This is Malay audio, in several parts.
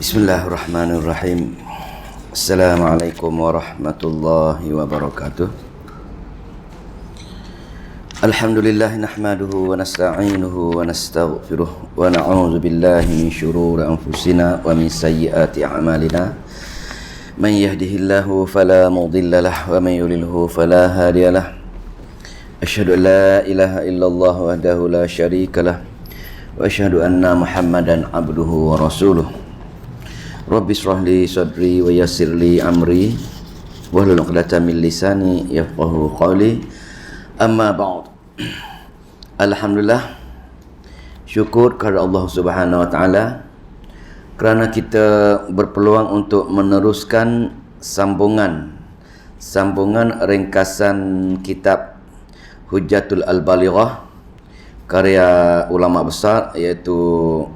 Bismillahirrahmanirrahim. Assalamualaikum warahmatullahi wabarakatuh. Alhamdulillah nahmaduhu wa nasta'inuhu wa nastaghfiruh wa na'udzu billahi min shururi anfusina wa min sayyiati a'malina. Man yahdihillahu fala mudilla lahu wa man yudlilhu fala hadiya lahu. Asyhadu an la ilaha illallah wahdahu la syarika lah wa asyhadu anna Muhammadan abduhu wa rasuluh. Rabbi shrah li sadri wa yassir li amri wahlul 'uqdatam min lisani yafqahu qawli. Amma ba'd. Alhamdulillah, syukur kepada Allah Subhanahu wa taala kerana kita berpeluang untuk meneruskan sambungan ringkasan kitab Hujjatul Al-Balighah karya ulama besar, iaitu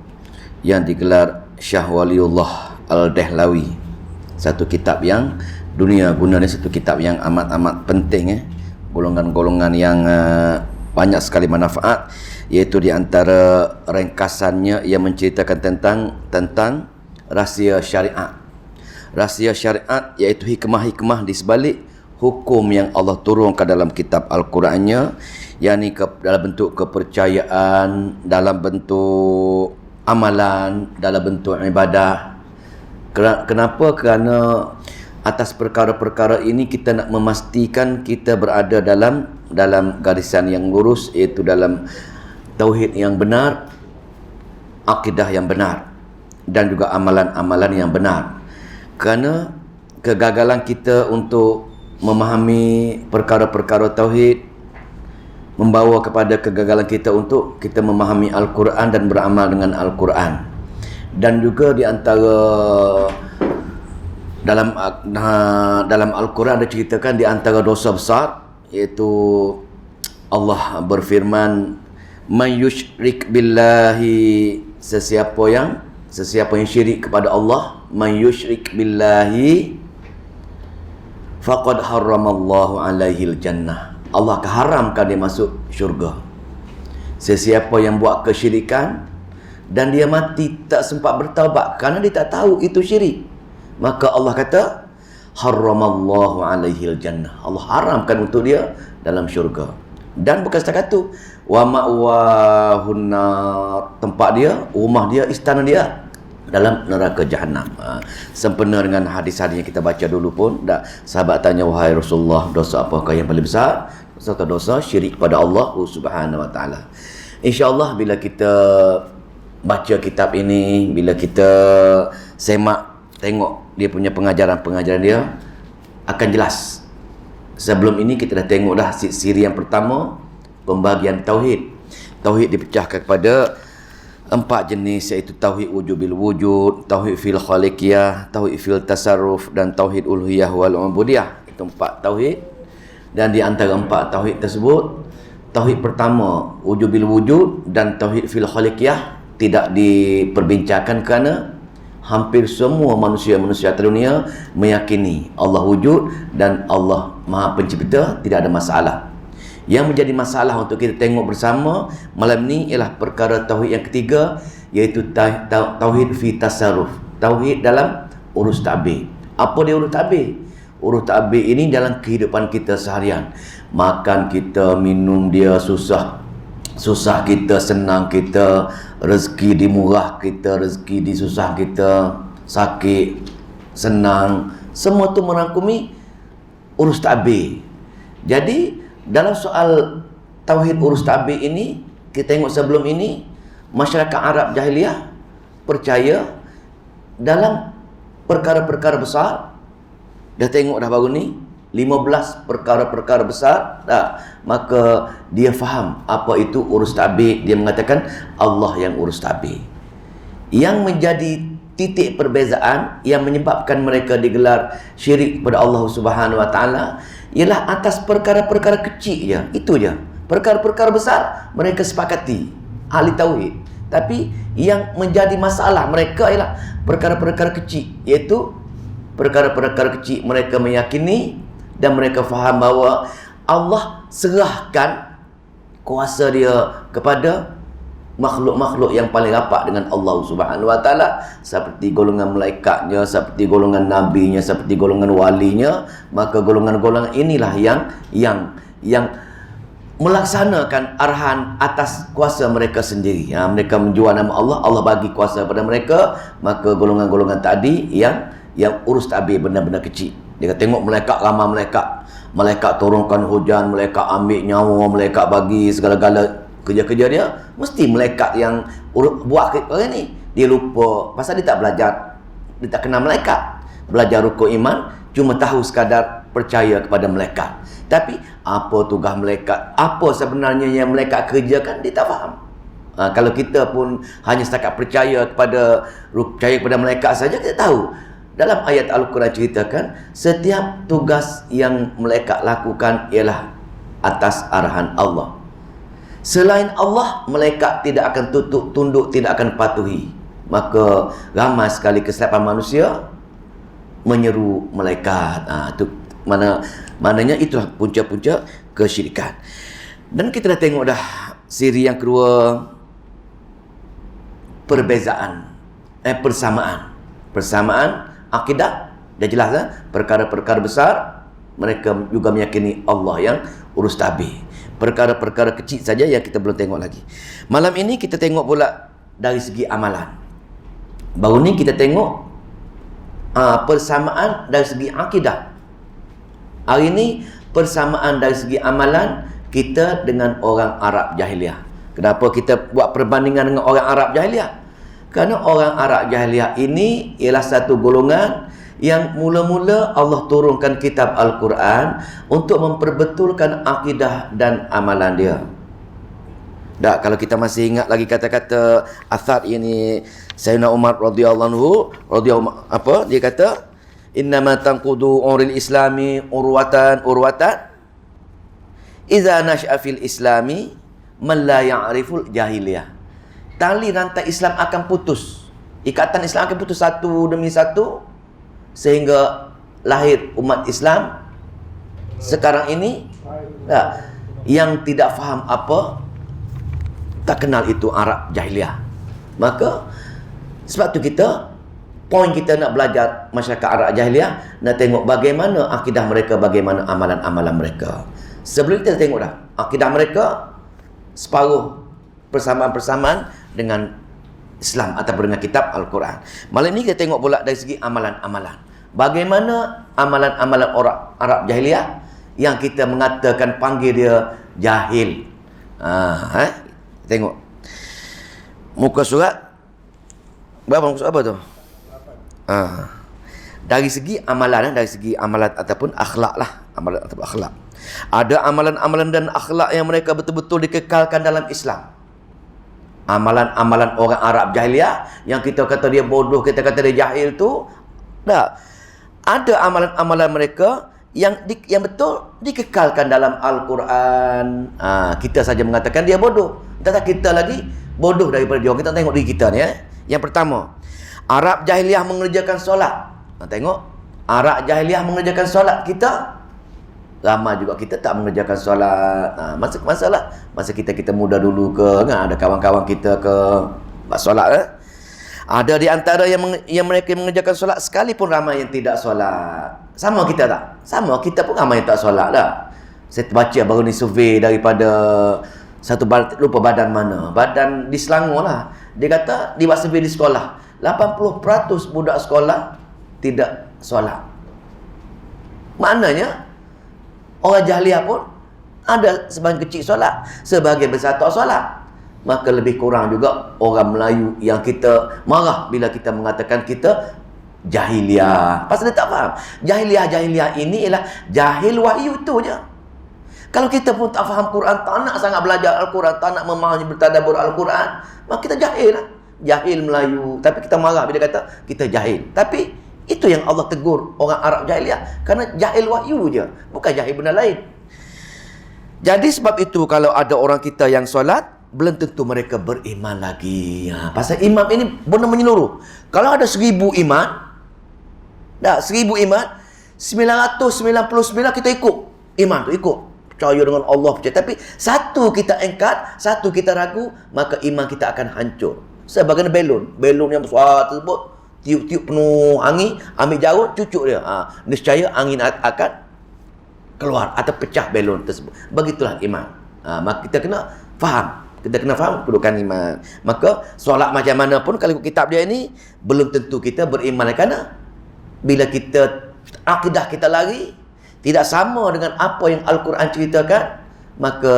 yang digelar Syah Waliullah Al-Dahlawi. Satu kitab yang dunia guna ni, satu kitab yang amat penting, golongan-golongan yang banyak sekali manfaat, iaitu di antara ringkasannya yang menceritakan tentang rahsia syariat. Rahsia syariat iaitu hikmah-hikmah di sebalik hukum yang Allah turunkan dalam kitab Al-Qurannya, yakni dalam bentuk kepercayaan, dalam bentuk amalan, dalam bentuk ibadah. Kenapa? Kerana atas perkara-perkara ini kita nak memastikan kita berada dalam garisan yang lurus, iaitu dalam tauhid yang benar, akidah yang benar, dan juga amalan-amalan yang benar. Kerana kegagalan kita untuk memahami perkara-perkara tauhid membawa kepada kegagalan kita untuk kita memahami Al-Quran dan beramal dengan Al-Quran. Dan juga di antara dalam Al-Quran ada ceritakan di antara dosa besar, iaitu Allah berfirman, man yusyrik billahi, sesiapa yang syirik kepada Allah, man yusyrik billahi faqad harramallahu alaihil jannah, Allah keharamkan dia masuk syurga. Sesiapa yang buat kesyirikan dan dia mati tak sempat bertaubat kerana dia tak tahu itu syirik, maka Allah kata harramallahu alaihil jannah, Allah haramkan untuk dia dalam syurga. Dan bukan setakat itu, wa ma'wahun nar, tempat dia, rumah dia, istana dia dalam neraka jahanam. Sempena dengan hadis-hadis yang kita baca dulu pun, sahabat tanya, wahai Rasulullah, dosa apakah yang paling besar? Dosa syirik pada Allah Subhanahu wa taala. InsyaAllah bila kita baca kitab ini, bila kita tengok dia punya pengajaran dia, akan jelas. Sebelum ini kita dah tengok dah siri yang pertama, pembahagian tauhid. Tauhid dipecahkan kepada 4 jenis, iaitu tauhid wujubil wujud, tauhid fil khaliqiyah, tauhid fil tasarruf, dan tauhid uluhiyah wal ubudiyah. Itu 4 tauhid. Dan di antara 4 tauhid tersebut, tauhid pertama wujubil wujud dan tauhid fil khaliqiyah tidak diperbincangkan kerana hampir semua manusia atas dunia meyakini Allah wujud dan Allah Maha Pencipta, tidak ada masalah. Yang menjadi masalah untuk kita tengok bersama malam ni ialah perkara tauhid yang ketiga, iaitu tauhid fi tasarruf, tauhid dalam urus ta'bir. Apa dia urus ta'bir? Urus ta'bir ini dalam kehidupan kita seharian. Makan kita, minum dia susah kita, senang kita, rezeki dimurah kita, rezeki disusah kita, sakit, senang, semua tu merangkumi urus ta'bir. Jadi dalam soal tauhid urus ta'bir ini, kita tengok sebelum ini masyarakat Arab jahiliah percaya dalam perkara-perkara besar. Dah tengok dah baru ni 15 perkara-perkara besar maka dia faham apa itu urus ta'bir. Dia mengatakan Allah yang urus ta'bir. Yang menjadi titik perbezaan yang menyebabkan mereka digelar syirik kepada Allah Subhanahu wa taala ialah atas perkara-perkara kecil je. Itu je. Perkara-perkara besar mereka sepakati, ahli tauhid. Tapi yang menjadi masalah mereka ialah perkara-perkara kecil, iaitu perkara-perkara kecil mereka meyakini dan mereka faham bahawa Allah serahkan kuasa dia kepada makhluk-makhluk yang paling rapat dengan Allah Subhanahu Wa Taala, seperti golongan malaikatnya, seperti golongan nabinya, seperti golongan walinya. Maka golongan-golongan inilah yang melaksanakan arahan atas kuasa mereka sendiri. Mereka menjual nama Allah, Allah bagi kuasa kepada mereka. Maka golongan-golongan tadi yang urus tabir benda-benda kecil. Dia tengok malaikat, ramai malaikat turunkan hujan, malaikat ambil nyawa, malaikat bagi segala-gala kerja-kerja dia, mesti malaikat yang buat kerja ni. Dia lupa pasal dia tak belajar, dia tak kenal malaikat. Belajar rukun iman cuma tahu sekadar percaya kepada malaikat. Tapi apa tugas malaikat, apa sebenarnya yang malaikat kerjakan, dia tak faham. Kalau kita pun hanya setakat percaya kepada malaikat saja, kita tahu dalam ayat Al-Quran ceritakan setiap tugas yang malaikat lakukan ialah atas arahan Allah. Selain Allah, malaikat tidak akan tunduk, tidak akan patuhi. Maka ramai sekali kesilapan manusia menyeru malaikat. Itu maknanya itulah punca-punca kesyirikan. Dan kita dah tengok dah siri yang kedua, persamaan akidah. Dah jelas perkara-perkara besar mereka juga meyakini Allah yang urus tabir. Perkara-perkara kecil saja yang kita belum tengok lagi. Malam ini kita tengok pula dari segi amalan. Baru ni kita tengok persamaan dari segi akidah. Hari ini persamaan dari segi amalan kita dengan orang Arab Jahiliyah. Kenapa kita buat perbandingan dengan orang Arab Jahiliyah? Kerana orang Arab Jahiliyah ini ialah satu golongan yang mula-mula Allah turunkan kitab Al-Quran untuk memperbetulkan akidah dan amalan dia. Kalau kita masih ingat lagi kata-kata athar ini Sayyidina Umar radhiyallahu anhu, dia kata, innama tanqudu uril islami urwatan idza nasha'a fil islami man la ya'riful jahiliyah. Tali rantai Islam akan putus, ikatan Islam akan putus satu demi satu, sehingga lahir umat Islam sekarang ini yang tidak faham apa, tak kenal itu Arab Jahiliyah. Maka sebab tu poin kita nak belajar masyarakat Arab Jahiliyah, nak tengok bagaimana akidah mereka, bagaimana amalan-amalan mereka. Sebelum kita tengok dah akidah mereka, separuh persamaan-persamaan dengan Islam ataupun dengan kitab Al-Quran. Malam ini kita tengok pula dari segi amalan-amalan. Bagaimana amalan-amalan orang Arab Jahiliyah yang kita mengatakan panggil dia jahil. Tengok muka surat berapa, muka surat apa tu? Dari segi amalan, dari segi amalan ataupun akhlak lah, amalan ataupun akhlak. Ada amalan-amalan dan akhlak yang mereka betul-betul dikekalkan dalam Islam. Amalan-amalan orang Arab Jahiliyah yang kita kata dia bodoh, kita kata dia jahil tu, ada amalan-amalan mereka yang betul dikekalkan dalam Al-Quran. Kita saja mengatakan dia bodoh, tak kita lagi bodoh daripada dia. Kita tengok diri kita ni. Yang pertama, Arab Jahiliyah mengerjakan solat. Tengok, Arab Jahiliyah mengerjakan solat. Kita ramai juga kita tak mengerjakan solat. Masa kita muda dulu ke, ada kawan-kawan kita ke buat solat. Ada di antara yang mereka mengerjakan solat, sekalipun ramai yang tidak solat. Sama kita tak? Sama kita pun ramai yang tak solat dah. Saya baca baru ni survei daripada satu lupa badan mana, badan di Selangor lah. Dia kata dia buat survei di sekolah, 80% budak sekolah tidak solat. Maknanya orang Jahiliyah pun ada sebahagian kecil solat, sebahagian besar tak solat. Maka lebih kurang juga orang Melayu yang kita marah bila kita mengatakan kita Jahiliyah. Pasal dia tak faham. Jahiliyah ini ialah jahil wahyu tu je. Kalau kita pun tak faham Quran, tak nak sangat belajar Al-Quran, tak nak memahami bertadabbur Al-Quran, maka kita jahil lah. Jahil Melayu. Tapi kita marah bila kata kita jahil. Tapi itu yang Allah tegur orang Arab Jahiliyah, kerana jahil wahyu je, bukan jahil benda lain. Jadi sebab itu kalau ada orang kita yang solat, belum tentu mereka beriman lagi. Pasal iman ini benar menyeluruh. Kalau ada 1000 iman, 1000 iman, 999 kita ikut iman tu, ikut. percaya dengan Allah, percaya. Tapi satu kita angkat, satu kita ragu, maka iman kita akan hancur. Sebagai belon yang besar tersebut, tiup-tiup penuh angin, ambil jauh, cucuk dia. Niscaya angin akan keluar atau pecah belon tersebut. Begitulah iman. Maka kita kena faham. Kita kena faham kedudukan iman. Maka solat macam mana pun, kalau ikut kitab dia ni, belum tentu kita beriman. Kerana bila kita akidah kita lari tidak sama dengan apa yang Al-Quran ceritakan, maka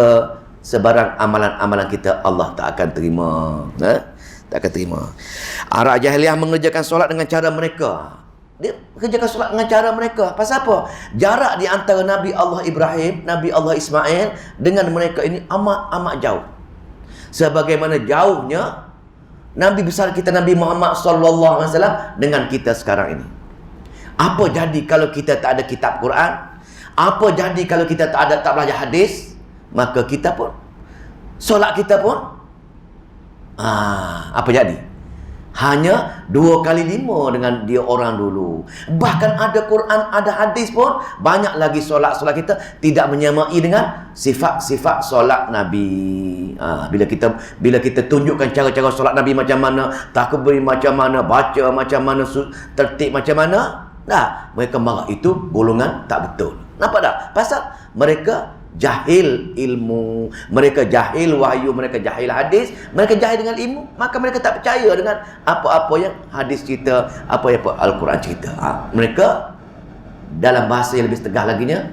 sebarang amalan-amalan kita Allah tak akan terima. Tak akan terima. Arab jahiliah mengerjakan solat dengan cara mereka. Dia kerjakan solat dengan cara mereka. Pasal apa? Jarak di antara Nabi Allah Ibrahim, Nabi Allah Ismail dengan mereka ini amat jauh. Sebagaimana jauhnya Nabi besar kita Nabi Muhammad SAW dengan kita sekarang ini. Apa jadi kalau kita tak ada kitab Quran? Apa jadi kalau kita tak belajar hadis? Maka kita pun, solat kita pun, apa jadi? Hanya 2 kali 5 dengan dia orang dulu. Bahkan ada Quran, ada hadis pun, banyak lagi solat-solat kita tidak menyamai dengan sifat-sifat solat Nabi. Bila kita tunjukkan cara-cara solat Nabi macam mana, takbir macam mana, baca macam mana, tertib macam mana, mereka marah. Itu golongan tak betul. Nampak tak? Pasal mereka jahil ilmu, mereka jahil wahyu, mereka jahil hadis, mereka jahil dengan ilmu, maka mereka tak percaya dengan apa-apa yang hadis cerita, apa-apa Al-Quran cerita. Mereka dalam bahasa yang lebih tegah laginya,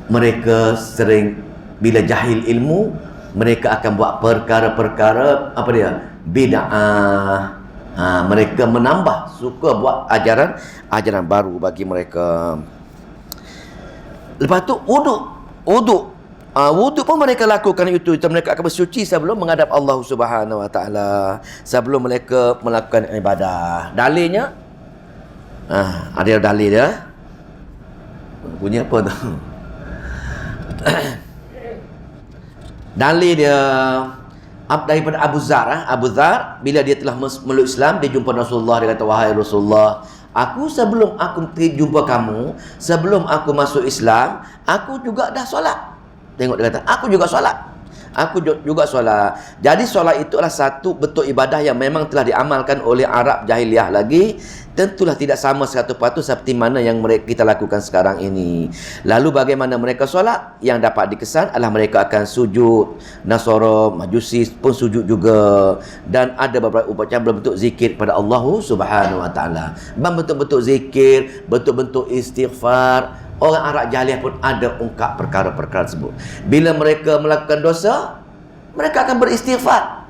mereka sering bila jahil ilmu, mereka akan buat perkara-perkara bid'ah. Mereka menambah, suka buat ajaran baru bagi mereka. Lepas tu wuduk pun mereka lakukan itu. Mereka akan bersuci sebelum menghadap Allah Subhanahu Wa Taala, sebelum mereka melakukan ibadah. Dalilnya ada dalil dia. Bunyi apa tu? Dalil dia daripada Abu Dzar, bila dia telah meluk Islam, dia jumpa Rasulullah, dia kata, wahai Rasulullah, sebelum aku jumpa kamu, sebelum aku masuk Islam, aku juga dah solat. Tengok dia kata, aku juga solat. Jadi solat itu adalah satu bentuk ibadah yang memang telah diamalkan oleh Arab jahiliah lagi. Tentulah tidak sama 100% seperti mana yang kita lakukan sekarang ini. Lalu bagaimana mereka solat? Yang dapat dikesan adalah mereka akan sujud. Nasara, Majusi pun sujud juga. Dan ada beberapa upacara bentuk zikir pada Allah Subhanahu Wa Taala. Bentuk-bentuk zikir, bentuk-bentuk istighfar. Orang Arab jahiliah pun ada ungkap perkara-perkara tersebut. Bila mereka melakukan dosa, mereka akan beristighfar.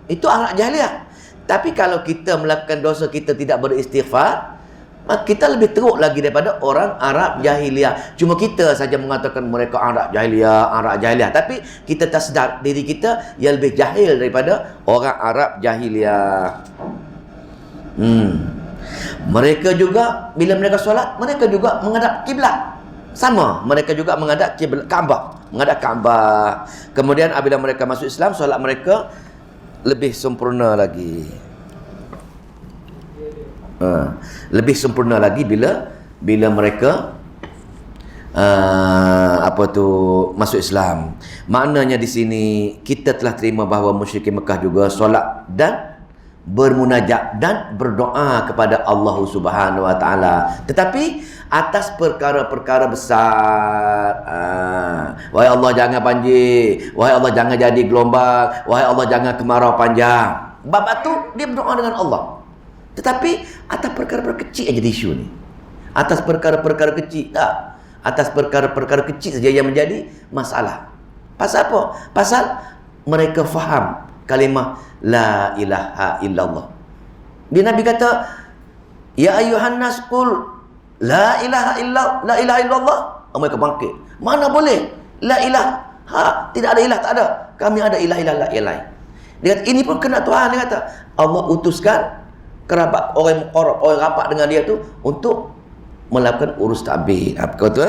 Itu Arab jahiliah. Tapi kalau kita melakukan dosa, kita tidak beristighfar, maka kita lebih teruk lagi daripada orang Arab jahiliah. Cuma kita saja mengatakan mereka Arab jahiliah. Tapi kita tak sedar diri kita yang lebih jahil daripada orang Arab jahiliah. Mereka juga, bila mereka solat, mereka juga menghadap kiblat. Sama, mereka juga menghadap kiblat Kaabah. Kemudian apabila mereka masuk Islam, solat mereka lebih sempurna lagi. Lebih sempurna lagi bila mereka masuk Islam. Maknanya di sini kita telah terima bahawa musyrikin Mekah juga solat dan bermunajat dan berdoa kepada Allah Subhanahu Wa Taala, tetapi atas perkara-perkara besar. Wahai Allah, jangan banjir. Wahai Allah, jangan jadi gelombang. Wahai Allah, jangan kemarau panjang. Bab tu dia berdoa dengan Allah. Tetapi atas perkara-perkara kecil aja isu ni. Atas perkara-perkara kecil atas perkara-perkara kecil saja yang menjadi masalah. Pasal apa? Pasal mereka faham kalimah la ilaha illallah. Dia Nabi kata, ya ayuhan nas qul la ilaha illallah. Mereka bangkit. Mana boleh? La ilaha, tidak ada ilah, tak ada. Kami ada ilah yang lain. Dia kata, ini pun kena Tuhan. Dia kata, Allah utuskan kerabat, orang rapat dengan dia tu untuk melakukan urus ta'bid. Apa tu?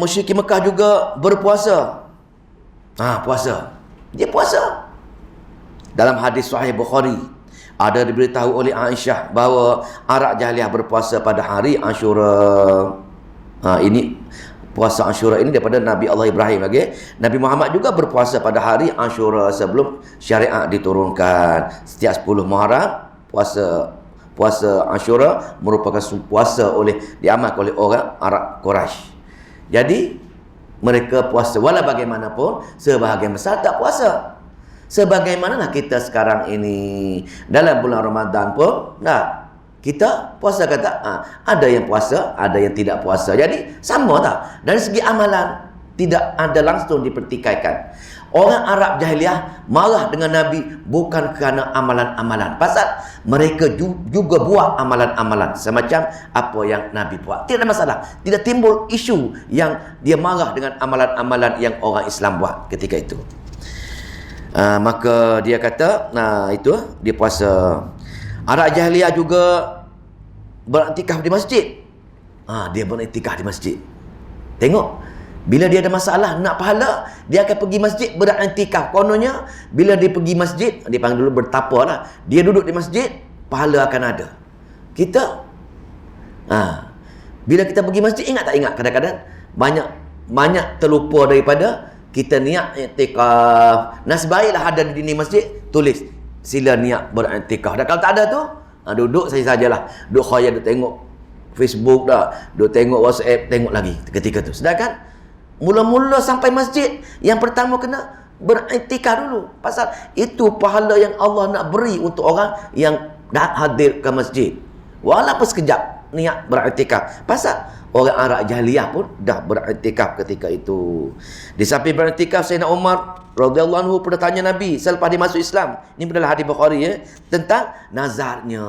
Musyrikin Mekah juga berpuasa. Puasa. Dia puasa. Dalam hadis Sahih Bukhari, ada diberitahu oleh Aisyah bahawa Arab jahiliah berpuasa pada hari Ashura. Ini puasa Ashura ini daripada Nabi Allah Ibrahim lagi. Nabi Muhammad juga berpuasa pada hari Ashura sebelum syariat diturunkan. Setiap 10 Muharram puasa Ashura merupakan puasa diamalkan oleh orang Arab Quraisy. Jadi mereka puasa walau bagaimanapun sebahagian besar tak puasa. Sebagaimana kita sekarang ini dalam bulan Ramadan pun kita puasa kata ada yang puasa, ada yang tidak puasa. Jadi sama tak? Dari segi amalan tidak ada langsung dipertikaikan. Orang Arab jahiliah marah dengan Nabi bukan kerana amalan-amalan. Pasal mereka juga buat amalan-amalan semacam apa yang Nabi buat. Tidak ada masalah. Tidak timbul isu yang dia marah dengan amalan-amalan yang orang Islam buat ketika itu. Maka dia kata, itu dia puasa. Arab jahiliyah juga beriktikaf di masjid. Dia beriktikaf di masjid. Tengok, bila dia ada masalah nak pahala, dia akan pergi masjid beriktikaf. Kononnya bila dia pergi masjid, dia panggil dulu bertapa lah. Dia duduk di masjid, pahala akan ada. Kita bila kita pergi masjid, ingat tak ingat kadang-kadang banyak terlupa daripada kita niat iktikaf. Nasbaiklah ada di dinding masjid tulis sila niat beriktikaf. Dan kalau tak ada tu, duduk sajalah. Duduk khayal, duduk tengok Facebook dah, duduk tengok WhatsApp, tengok lagi ketika tu. Sedangkan mula-mula sampai masjid, yang pertama kena beriktikaf dulu. Pasal itu pahala yang Allah nak beri untuk orang yang dah hadir ke masjid. Walaupun sekejap niat beriktikaf. Pasal orang Arab jahiliyah pun dah beriktikaf ketika itu. Di samping beriktikaf, Sayyidina Umar radhiyallahu anhu pernah tanya Nabi selepas dia masuk Islam. Ini adalah hadis Bukhari tentang nazarnya.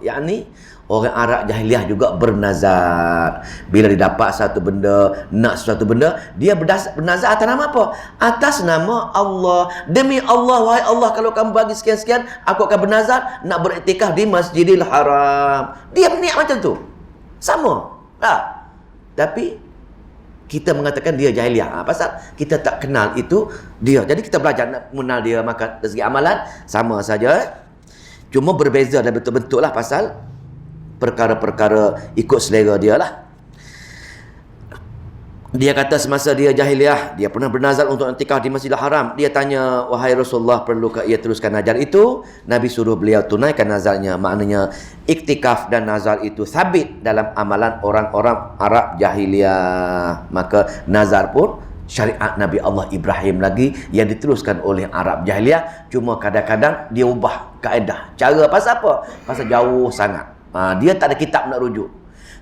Yakni orang Arab jahiliyah juga bernazar. Bila dia dapat satu benda, nak sesuatu benda, dia bernazar atas nama apa? Atas nama Allah. Demi Allah, wahai Allah, kalau kamu bagi sekian-sekian, aku akan bernazar nak beriktikaf di Masjidil Haram. Dia berniat macam tu. Sama. Tapi kita mengatakan dia jahiliah. Pasal kita tak kenal itu dia. Jadi kita belajar nak mengenal dia, maka dari segi amalan sama saja. Cuma berbeza dan bentuk-bentuk lah pasal perkara-perkara ikut selera dia lah. Dia kata semasa dia jahiliah, dia pernah bernazar untuk iktikaf di Masjidil Haram. Dia tanya, wahai Rasulullah, perlukah ia teruskan nazar itu? Nabi suruh beliau tunaikan nazarnya. Maknanya iktikaf dan nazar itu sabit dalam amalan orang-orang Arab jahiliah. Maka nazar pun syariat Nabi Allah Ibrahim lagi yang diteruskan oleh Arab jahiliah. Cuma kadang-kadang dia ubah kaedah. Cara pasal apa? Pasal jauh sangat. Dia tak ada kitab nak rujuk.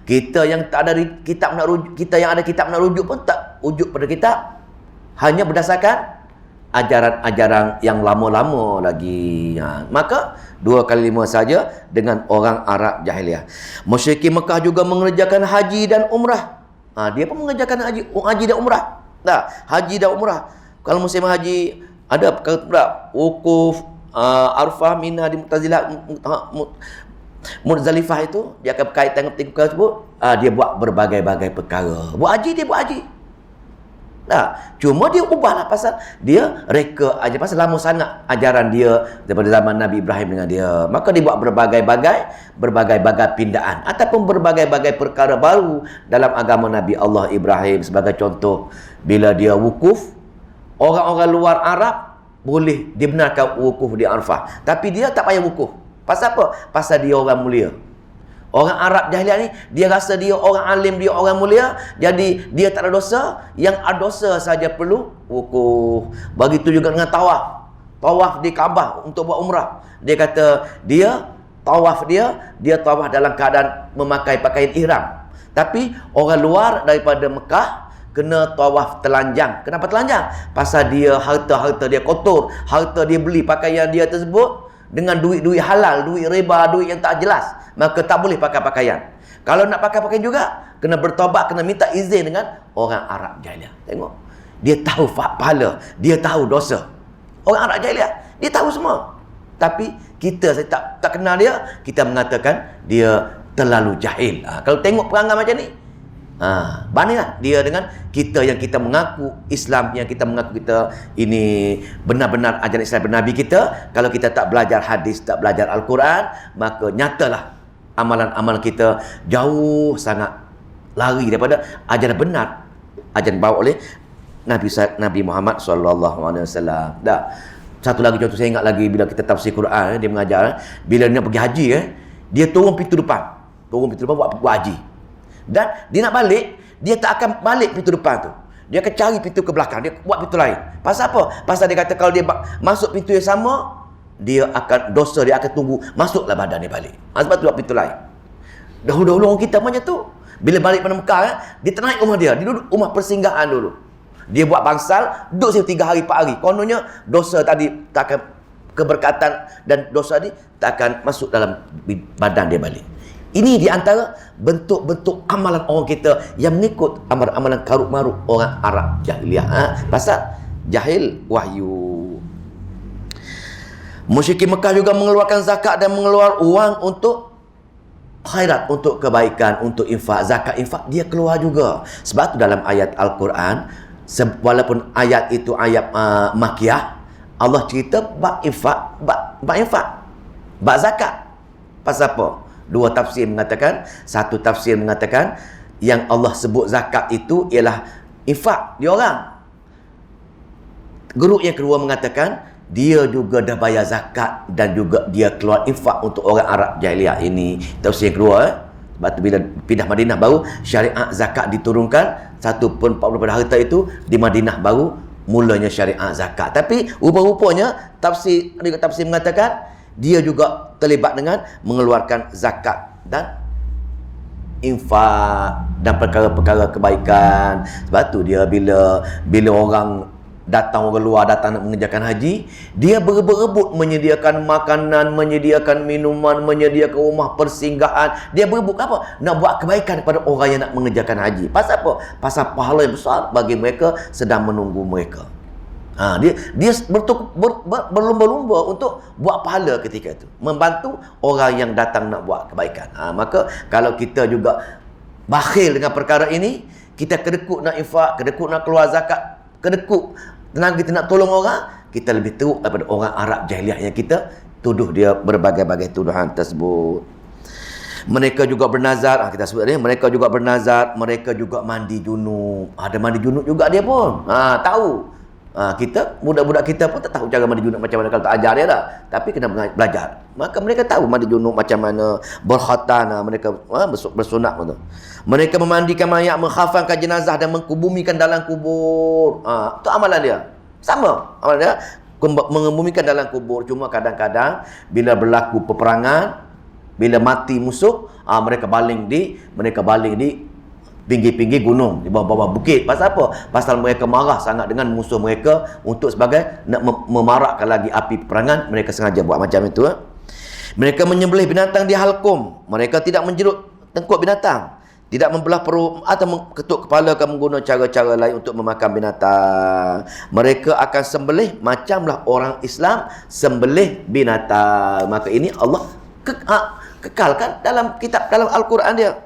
Kita yang tak ada kitab nak rujuk, kita yang ada kitab nak rujuk pun tak rujuk pada kitab. Hanya berdasarkan ajaran-ajaran yang lama-lama lagi. Maka 2 kali 5 saja dengan orang Arab jahiliah. Musyrikin Mekah juga mengerjakan haji dan umrah. Dia pun mengerjakan haji dan umrah. Haji dan umrah. Kalau musim haji ada perkara wukuf, Arfah, Mina, di Muzdalifah itu dia akan berkaitan dengan perkara tersebut. Dia buat berbagai-bagai perkara. Buat haji, dia buat haji. Cuma dia ubahlah pasal dia reka aja, pasal lama sangat ajaran dia daripada zaman Nabi Ibrahim dengan dia. Maka dia buat berbagai-bagai pindaan ataupun berbagai-bagai perkara baru dalam agama Nabi Allah Ibrahim. Sebagai contoh, bila dia wukuf, orang-orang luar Arab boleh dibenarkan wukuf di Arafah, tapi dia tak payah wukuf. Pasal apa? Pasal dia orang mulia. Orang Arab jahiliah ni, dia rasa dia orang alim, dia orang mulia. Jadi, dia tak ada dosa. Yang ada dosa saja perlu wukuf. Begitu juga dengan tawaf. Tawaf di Kaabah untuk buat umrah. Dia kata, dia tawaf dalam keadaan memakai pakaian ihram. Tapi, orang luar daripada Mekah kena tawaf telanjang. Kenapa telanjang? Pasal dia, harta dia kotor. Harta dia beli pakaian dia tersebut dengan duit-duit halal, duit riba, duit yang tak jelas, maka tak boleh pakai pakaian. Kalau nak pakai pakaian juga, kena bertaubat, kena minta izin dengan orang Arab jahiliah. Tengok, dia tahu pahala, dia tahu dosa. Orang Arab jahiliah, dia tahu semua. Tapi kita tak kenal dia, kita mengatakan dia terlalu jahil. Kalau tengok perangai macam ni, bandinglah dia dengan kita yang kita mengaku Islam, yang kita mengaku kita ini benar-benar ajaran Islam Nabi kita. Kalau kita tak belajar hadis, tak belajar Al-Quran, maka nyatalah amalan-amalan kita jauh sangat lari daripada ajaran benar, ajaran bawa oleh Nabi Muhammad sallallahu alaihi wasallam. Dah. Satu lagi contoh saya ingat lagi bila kita tafsir Quran, dia mengajar bila dia pergi haji dia turun pintu depan. Turun pintu depan buat haji. Dan dia nak balik, dia tak akan balik pintu depan tu. Dia akan cari pintu ke belakang, dia buat pintu lain. Pasal apa? Pasal dia kata kalau dia masuk pintu yang sama, dosa dia akan tunggu masuklah badan dia balik. Sebab tu buat pintu lain. Dahulu-dahulu orang kita macam tu. Bila balik pada Mekah dia tak naik rumah dia duduk rumah persinggahan dulu. Dia buat bangsal, duduk situ 3 hari 4 hari. Kononnya dosa tadi tak akan, keberkatan dan dosa ni tak akan masuk dalam badan dia balik. Ini di antara bentuk-bentuk amalan orang kita yang mengikut amalan-amalan karuk-maruk orang Arab jahiliah. Pasal jahil wahyu. Musyrikin Mekah juga mengeluarkan zakat dan mengeluarkan uang untuk khairat, untuk kebaikan, untuk infak. Zakat, infak dia keluar juga. Sebab tu dalam ayat Al-Quran, walaupun ayat itu ayat makiyah, Allah cerita bab infak, bab zakat. Pasal apa? 2 tafsir mengatakan, satu tafsir mengatakan yang Allah sebut zakat itu ialah infak dia orang. Guru yang kedua mengatakan dia juga dah bayar zakat dan juga dia keluar infak untuk orang Arab jahiliah ini. Tafsir yang kedua. Sebab tu bila pindah Madinah baru syariat zakat diturunkan, 1/40 daripada harta itu di Madinah baru mulanya syariat zakat. Tapi rupa-rupanya tafsir mengatakan dia juga terlibat dengan mengeluarkan zakat dan infak dan perkara-perkara kebaikan. Sebab tu dia bila orang luar datang nak mengerjakan haji, dia berebut-rebut menyediakan makanan, menyediakan minuman, menyediakan rumah persinggahan. Dia berebut apa? Nak buat kebaikan kepada orang yang nak mengerjakan haji. Pasal apa? Pasal pahala yang besar bagi mereka sedang menunggu mereka. Dia berlumba-lumba untuk buat pahala ketika itu, membantu orang yang datang nak buat kebaikan. Maka kalau kita juga bakhil dengan perkara ini, kita kedekut nak infak, kedekut nak keluar zakat, kedekut tenaga kita nak tolong orang, kita lebih teruk daripada orang Arab jahiliah yang kita tuduh dia berbagai-bagai tuduhan tersebut. Mereka juga bernazar, kita sebut tadi, mereka juga bernazar, mereka juga mandi junub. Ada mandi junub juga dia pun. Tahu. Kita, budak-budak kita pun tak tahu cara mandi junub macam mana kalau tak ajar dia dah. Tapi kena belajar. Maka mereka tahu mandi junub macam mana, berkhatan, mereka bersunat pun tu. Mereka memandikan mayat, menghafankan jenazah dan mengkubumikan dalam kubur. Itu amalan dia. Sama amalan dia, mengebumikan dalam kubur. Cuma kadang-kadang bila berlaku peperangan, bila mati musuh, mereka baling di pinggir-pinggir gunung, di bawah-bawah bukit. Pasal apa? Pasal mereka marah sangat dengan musuh mereka untuk sebagai nak memarakkan lagi api peperangan. Mereka sengaja buat macam itu. Mereka menyembelih binatang di halkum. Mereka tidak menjerut tengkuk binatang, tidak membelah perut atau ketuk kepala, akan menggunakan cara-cara lain untuk memakan binatang. Mereka akan sembelih macamlah orang Islam sembelih binatang. Maka ini Allah kekalkan dalam kitab, dalam Al-Quran dia.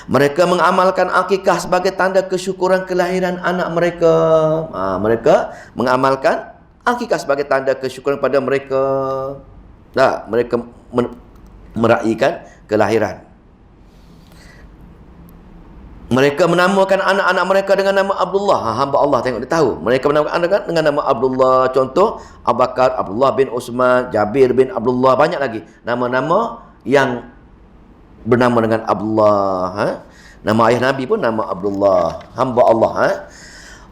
Mereka mengamalkan akikah sebagai tanda kesyukuran kelahiran anak mereka. Mereka mengamalkan akikah sebagai tanda kesyukuran pada mereka. Mereka meraihkan kelahiran. Mereka menamakan anak-anak mereka dengan nama Abdullah. Hamba Allah, tengok dia tahu. Mereka menamakan anak dengan nama Abdullah. Contoh Abu Bakar, Abdullah bin Utsman, Jabir bin Abdullah, banyak lagi nama-nama yang bernama dengan Abdullah. Nama ayah Nabi pun nama Abdullah, hamba Allah.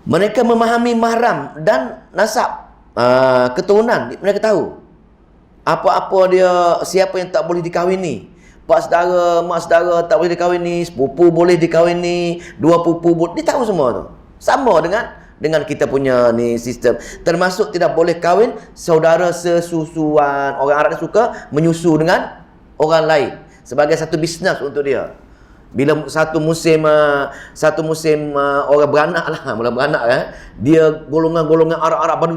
Mereka memahami mahram dan nasab, keturunan. Mereka tahu apa-apa dia, siapa yang tak boleh dikahwini. Pak saudara, mak saudara tak boleh dikahwini, sepupu boleh dikahwini, 2 pupu boleh. Dia tahu semua tu. Sama dengan kita punya ni sistem. Termasuk tidak boleh kahwin saudara sesusuan. Orang Arab ni suka menyusu dengan orang lain sebagai satu bisnes untuk dia. Bila satu musim orang beranak lah, mula beranak dia golongan-golongan Arab-Arab baru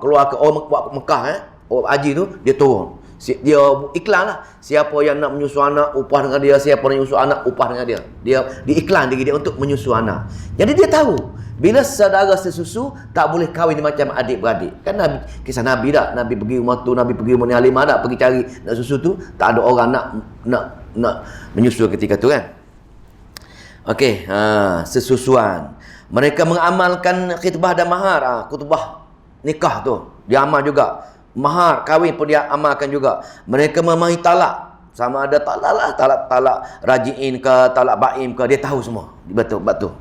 keluar ke orang Mekah orang haji tu, dia turun. Dia iklan lah, siapa yang nak menyusu anak upah dengan dia, siapa yang menyusu anak upah dengan dia. Dia diiklan diri dia untuk menyusu anak. Jadi dia tahu bila saudara sesusu tak boleh kahwin macam adik-beradik. Kan Nabi, kisah Nabi dah, Nabi pergi rumah tu, Nabi pergi rumah ni Halimah dah, pergi cari nak susu tu, tak ada orang nak menyusu ketika tu kan. Okey, sesusuan. Mereka mengamalkan khitbah dan mahar. Khutbah nikah tu dia amal juga. Mahar kahwin pun dia amalkan juga. Mereka memahami talak. Sama ada talak lah, talak raji'in ke, talak baim ke, dia tahu semua. Betul.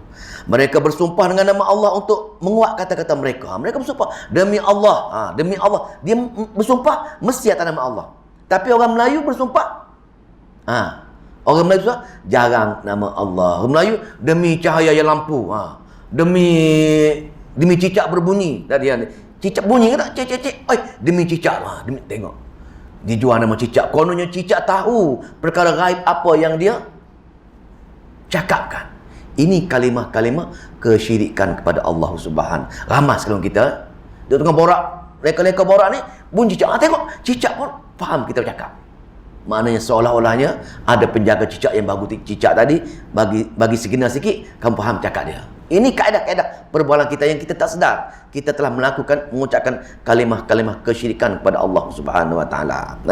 Mereka bersumpah dengan nama Allah untuk menguat kata-kata mereka. Mereka bersumpah demi Allah. Demi Allah. Dia bersumpah mesti atas nama Allah. Tapi orang Melayu bersumpah orang Melayu bersumpah jarang nama Allah. Orang Melayu demi cahaya yang lampu. Demi cicak berbunyi. Tadi cicak bunyi ke tak? Cek. Demi cicak. Demi tengok. Dijual nama cicak. Kononnya cicak tahu perkara gaib apa yang dia cakapkan. Ini kalimah-kalimah kesyirikan kepada Allah Subhanahu. Ramai sekarang kita dia tengah borak, leka-leka borak ni bunyi cicak. Tengok cicak pun faham kita cakap. Maknanya seolah-olahnya ada penjaga cicak yang bagus cicak tadi bagi segenap sikit kamu faham cakap dia. Ini kaedah-kaedah perbualan kita yang kita tak sedar. Kita telah mengucapkan kalimah-kalimah kesyirikan kepada Allah Subhanahu Wa Taala.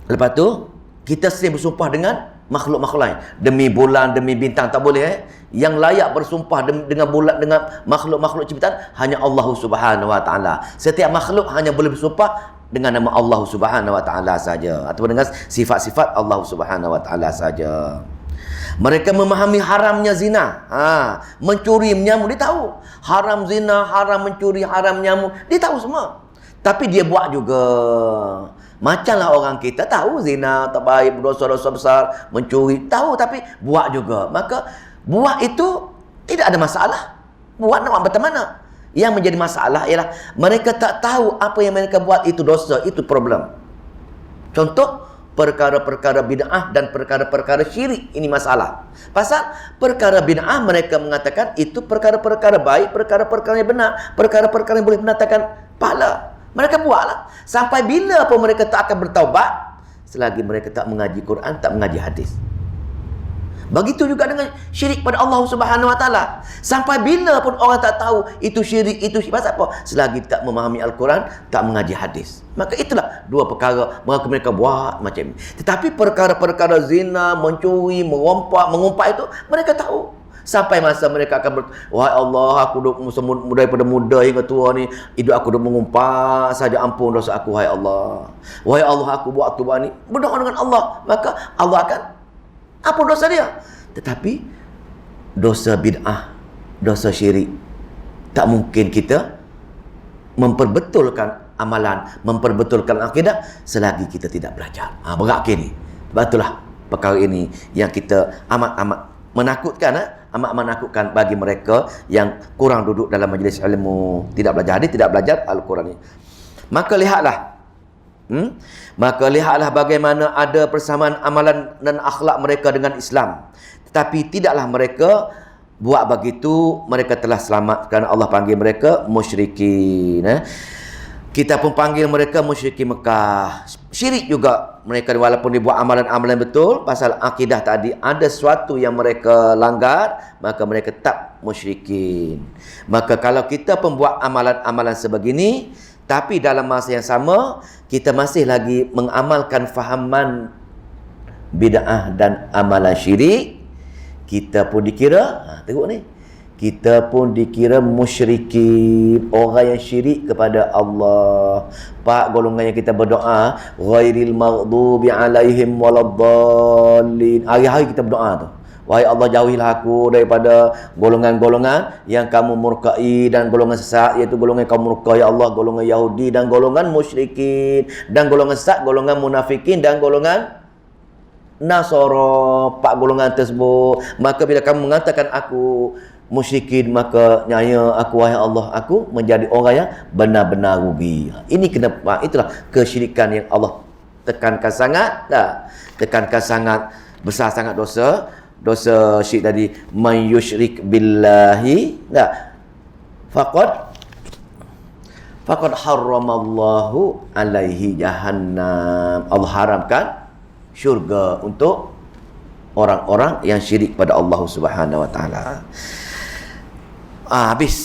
Lepas tu kita sering bersumpah dengan makhluk-makhluk lain. Demi bulan, demi bintang tak boleh. Yang layak bersumpah dengan bulan, dengan makhluk-makhluk ciptaan hanya Allah Subhanahu Wa Taala. Setiap makhluk hanya boleh bersumpah dengan nama Allah Subhanahu Wa Taala saja, atau dengan sifat-sifat Allah Subhanahu Wa Taala saja. Mereka memahami haramnya zina. Mencuri, menyamuk, dia tahu. Haram zina, haram mencuri, haram menyamuk, dia tahu semua. Tapi dia buat juga. Macamlah orang kita tahu zina tak baik, berdosa-dosa besar, mencuri, tahu tapi buat juga. Maka buat itu tidak ada masalah. Buat nak buat macam mana? Yang menjadi masalah ialah mereka tak tahu apa yang mereka buat itu dosa, itu problem. Contoh, perkara-perkara bid'ah dan perkara-perkara syirik, ini masalah. Pasal perkara bid'ah mereka mengatakan itu perkara-perkara baik, perkara-perkara yang benar, perkara-perkara yang boleh mendatangkan pahala. Mereka buatlah. Sampai bila pun mereka tak akan bertaubat selagi mereka tak mengaji Quran, tak mengaji hadis. Begitu juga dengan syirik pada Allah Subhanahu Wa Taala. Sampai bila pun orang tak tahu itu syirik, itu syirik. Pasal apa? Selagi tak memahami Al-Quran, tak mengaji hadis. Maka itulah dua perkara mereka buat macam ini. Tetapi perkara-perkara zina, mencuri, mengumpat itu mereka tahu. Sampai masa mereka akan wahai Allah, aku daripada muda hingga tua ni, hidup aku duk mengumpat saja, ampun dosa aku wahai Allah. Wahai Allah, aku buat tu ni, berdoa dengan Allah, maka Allah akan ampun dosa dia. Tetapi dosa bid'ah, dosa syirik, tak mungkin kita memperbetulkan amalan, memperbetulkan akidah selagi kita tidak belajar. Berat ni. Sebab itulah perkara ini yang kita amat-amat menakutkan, amat menakutkan bagi mereka yang kurang duduk dalam majlis ilmu, tidak belajar hadis, tidak belajar Al-Quran ini. Maka lihatlah bagaimana ada persamaan amalan dan akhlak mereka dengan Islam. Tetapi tidaklah mereka buat begitu, mereka telah selamat kerana Allah panggil mereka musyrikin. Kita pun panggil mereka musyrikin Mekah. Syirik juga mereka, walaupun dia buat amalan-amalan betul, pasal akidah tadi ada sesuatu yang mereka langgar, maka mereka tetap musyrikin. Maka kalau kita pun buat amalan-amalan sebegini, tapi dalam masa yang sama kita masih lagi mengamalkan fahaman bid'ah dan amalan syirik, kita pun dikira, tengok ni, kita pun dikira musyrikin, orang yang syirik kepada Allah. Pak golongan yang kita berdoa, ghairil maghdubi alaihim waladdallin. Hari-hari kita berdoa tu, wahai Allah, jauhilah aku daripada golongan-golongan yang kamu murkai dan golongan sesat, iaitu golongan kaum murka ya Allah, golongan Yahudi dan golongan musyrikin, dan golongan sesat, golongan munafikin dan golongan Nasara. 4 golongan tersebut. Maka bila kamu mengatakan aku musyrikin, maka nyaya aku wahai Allah, aku menjadi orang yang benar-benar rugi. Ini kenapa? Itulah kesyirikan yang Allah tekankan sangat, tekankan sangat, besar sangat dosa syirik tadi. Man yusyrik billahi faqad harramallahu alaihi jahannam. Allah haramkan syurga untuk orang-orang yang syirik pada Allah Subhanahu Wa Taala. Habis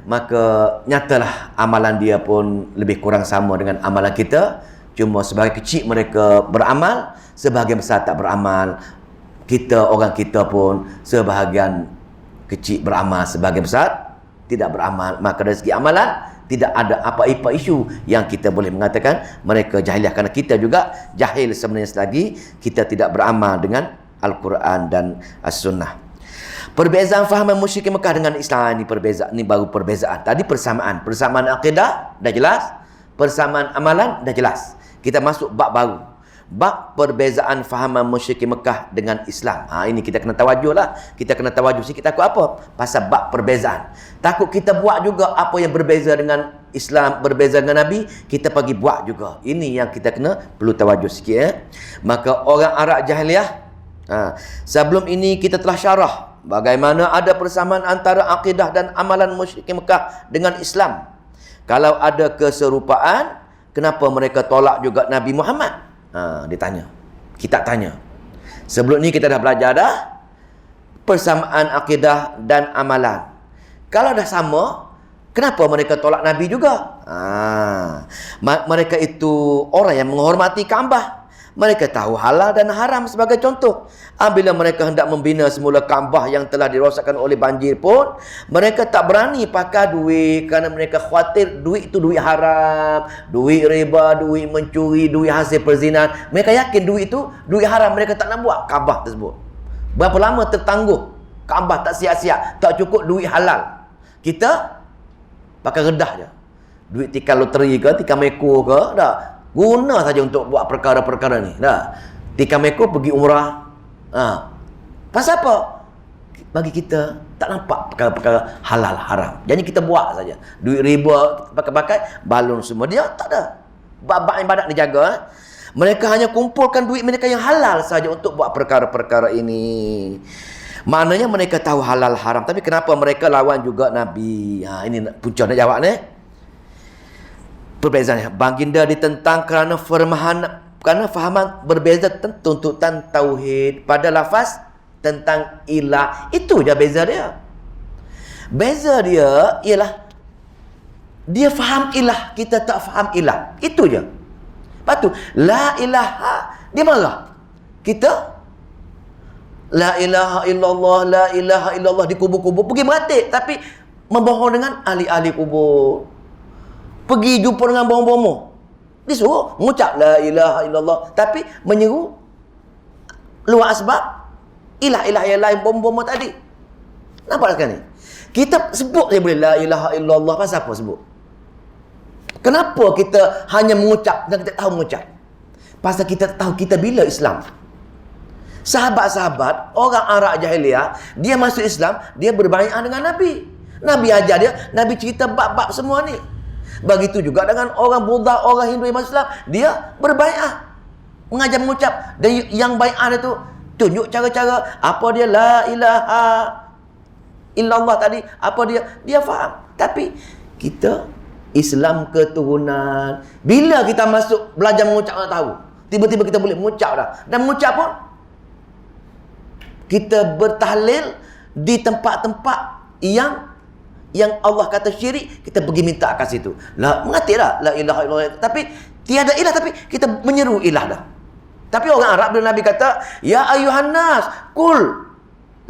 maka nyatalah amalan dia pun lebih kurang sama dengan amalan kita. Cuma sebagai kecil mereka beramal, sebahagian besar tak beramal. Orang kita pun sebahagian kecil beramal, sebahagian besar tidak beramal. Maka dari segi amalan, tidak ada apa-apa isu yang kita boleh mengatakan mereka jahiliah. Kerana kita juga jahil sebenarnya selagi kita tidak beramal dengan Al-Quran dan As-Sunnah. Perbezaan fahaman musyrikin Mekah dengan Islam ini baru perbezaan. Tadi persamaan akidah dah jelas, persamaan amalan dah jelas. Kita masuk bab baru. Bab perbezaan fahaman musyrikin Mekah dengan Islam. Ini kita kena tawajuh lah. Kita kena tawajuh sikit. Takut apa? Pasal bab perbezaan. Takut kita buat juga apa yang berbeza dengan Islam, berbeza dengan Nabi, kita pergi buat juga. Ini yang kita kena perlu tawajuh sikit. Maka orang Arab jahiliah, sebelum ini kita telah syarah bagaimana ada persamaan antara akidah dan amalan musyrikin Mekah dengan Islam. Kalau ada keserupaan, kenapa mereka tolak juga Nabi Muhammad? Ditanya. Kita tanya. Sebelum ni kita dah belajar dah persamaan akidah dan amalan. Kalau dah sama, kenapa mereka tolak Nabi juga? Mereka itu orang yang menghormati Kaabah. Mereka tahu halal dan haram sebagai contoh. Bila mereka hendak membina semula Kaabah yang telah dirosakkan oleh banjir pun, mereka tak berani pakai duit kerana mereka khawatir duit itu duit haram, duit riba, duit mencuri, duit hasil perzinahan. Mereka yakin duit itu duit haram, mereka tak nak buat Kaabah tersebut. Berapa lama tertangguh Kaabah tak siap-siap, tak cukup duit halal. Kita pakai redah je. Duit tikar loteri ke, tikar meko ke, dah guna saja untuk buat perkara-perkara ni. Dah. Tikar meko pergi umrah. Pasal apa? Bagi kita tak nampak perkara-perkara halal haram. Jadi kita buat saja. Duit riba pakai-pakai, balon semua dia tak ada. Bab ibadat dijaga. Mereka hanya kumpulkan duit mereka yang halal saja untuk buat perkara-perkara ini. Maknanya mereka tahu halal haram, tapi kenapa mereka lawan juga Nabi? Ini punca nak jawab ni. Perbezaannya, baginda ditentang kerana fahaman berbeza tuntutan tauhid pada lafaz tentang ilah. Itu je beza dia. Beza dia ialah dia faham ilah, kita tak faham ilah. Itu je. Lepas tu la ilaha, dia marah. Kita la ilaha illallah, la ilaha illallah di kubur-kubur pergi meratik, tapi membohong dengan ahli-ahli kubur. Pergi jumpa dengan bohong-bohong. Disuruh mengucap la ilaha illallah, tapi menyeru luar asbab ilah-ilah yang lain, bohong-bohong tadi. Nampak sekarang ni? Kita sebut dia boleh la ilaha illallah, pasal apa sebut? Kenapa kita hanya mengucap dan kita tahu mengucap? Pasal kita tahu kita bila Islam. Sahabat-sahabat orang Arab jahiliah, dia masuk Islam, dia berbaiat dengan Nabi. Nabi ajar dia, Nabi cerita bab-bab semua ni. Begitu juga dengan orang Buddha, orang Hindu yang masuk Islam, dia berbaiat, mengajar mengucap. Dan yang baiat dia tu tunjuk cara-cara apa dia la ilaha illallah tadi, apa dia faham. Tapi kita Islam keturunan, bila kita masuk belajar mengucap tak tahu, tiba-tiba kita boleh mengucap dah. Dan mengucap pun kita bertahlil di tempat-tempat yang Allah kata syirik, kita pergi minta kat situ. Mengatik dah la ilaha illallah, tapi tiada ilah, tapi kita menyeru ilah dah. Tapi orang Arab bila Nabi kata ya ayuhan nas qul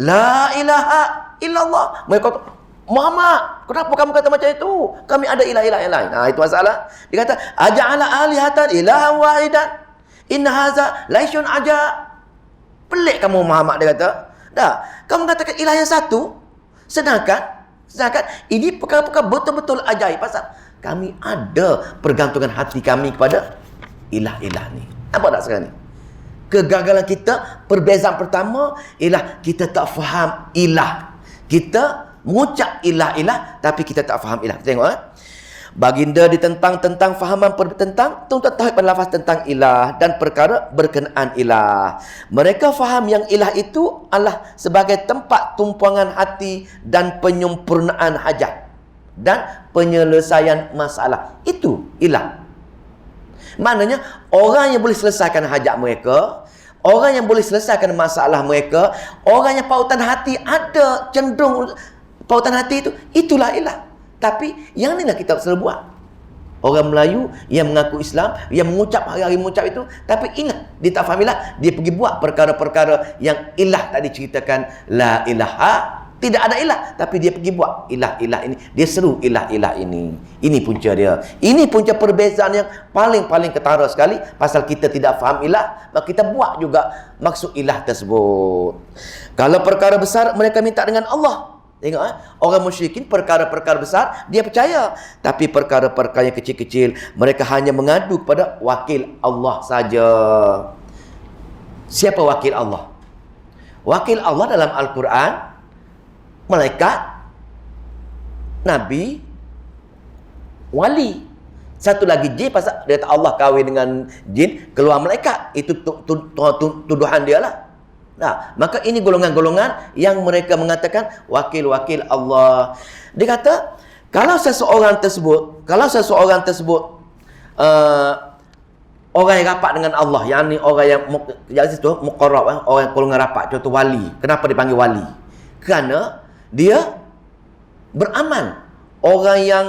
la ilaha illallah, mereka kata Muhammad, kenapa kamu kata macam itu? Kami ada ilah-ilah yang lain. Itu masalah. Dia kata aja'ala alihatan ilahan wahidan inna haza laisyun aja. Pelik kamu Muhammad, dia kata. Dah, kamu katakan ilah yang satu, sedangkan ini perkara-perkara betul-betul ajaib. Pasal kami ada pergantungan hati kami kepada ilah-ilah ni. Nampak tak sekarang ni? Kegagalan kita, perbezaan pertama ialah kita tak faham ilah. Kita mengucap ilah-ilah, tapi kita tak faham ilah. Kita tengok baginda ditentang tentang fahaman tentang tuntutan tauhid pada lafaz tentang ilah dan perkara berkenaan ilah. Mereka faham yang ilah itu adalah sebagai tempat tumpuangan hati dan penyempurnaan hajat dan penyelesaian masalah. Itu ilah. Maknanya orang yang boleh selesaikan hajat mereka, orang yang boleh selesaikan masalah mereka, orang yang pautan hati ada cenderung pautan hati itu, itulah ilah. Tapi yang inilah kita selalu buat. Orang Melayu yang mengaku Islam, yang mengucap hari-hari mengucap itu, tapi ingat, dia tak faham ilah, dia pergi buat perkara-perkara yang ilah tadi ceritakan, la ilaha, tidak ada ilah, tapi dia pergi buat ilah-ilah ini, dia seru ilah-ilah ini. Ini punca dia. Ini punca perbezaan yang paling-paling ketara sekali, pasal kita tidak faham ilah, maka kita buat juga maksud ilah tersebut. Kalau perkara besar, mereka minta dengan Allah. Tengok orang musyrikin perkara-perkara besar dia percaya, tapi perkara-perkara yang kecil-kecil mereka hanya mengadu kepada wakil Allah saja. Siapa wakil Allah? Wakil Allah dalam Al-Quran malaikat, nabi, wali. Satu lagi jin, pasal dia kata Allah kahwin dengan jin, keluar malaikat. Itu tuduhan dia lah. Nah, maka ini golongan-golongan yang mereka mengatakan wakil-wakil Allah. Dia kata, kalau seseorang tersebut orang yang rapat dengan Allah, yang ni orang yang muqarrab, orang yang golongan rapat, contoh wali. Kenapa dipanggil wali? Kerana dia beramal. Orang yang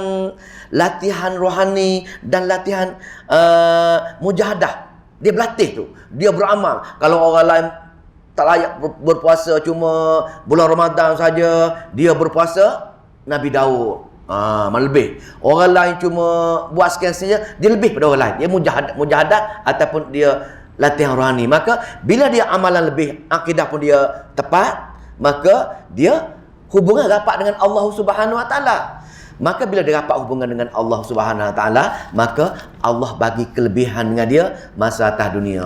latihan rohani dan latihan mujahadah, dia berlatih tu, dia beramal. Kalau orang lain tak layak berpuasa cuma bulan Ramadan saja, dia berpuasa Nabi Daud. Lebih. Orang lain cuma buat sekian saja, dia lebih pada orang lain. Dia mujahadah ataupun dia latihan rohani. Maka bila dia amalan lebih, akidah pun dia tepat, maka dia hubungan rapat dengan Allah Subhanahu Wa Taala. Maka bila dia rapat hubungan dengan Allah Subhanahu Wa Taala, maka Allah bagi kelebihan dengan dia masa atas dunia.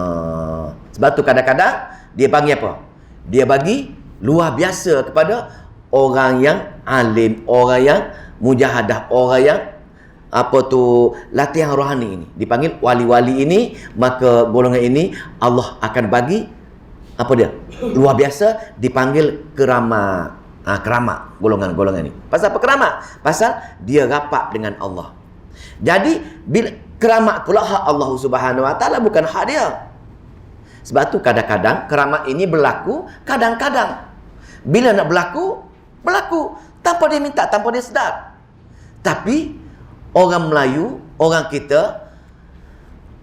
Sebab tu kadang-kadang dia bagi apa? Dia bagi luar biasa kepada orang yang alim, orang yang mujahadah, orang yang latihan rohani ini. Dipanggil wali-wali ini, maka golongan ini Allah akan bagi luar biasa, dipanggil keramat. Keramat golongan-golongan ini. Pasal apa keramat? Pasal dia rapat dengan Allah. Jadi bila keramat pula hak Allah Subhanahu Wa Taala, bukan hak dia. Sebab tu kadang-kadang keramat ini berlaku, kadang-kadang bila nak berlaku tanpa dia minta, tanpa dia sedar. Tapi orang Melayu, orang kita,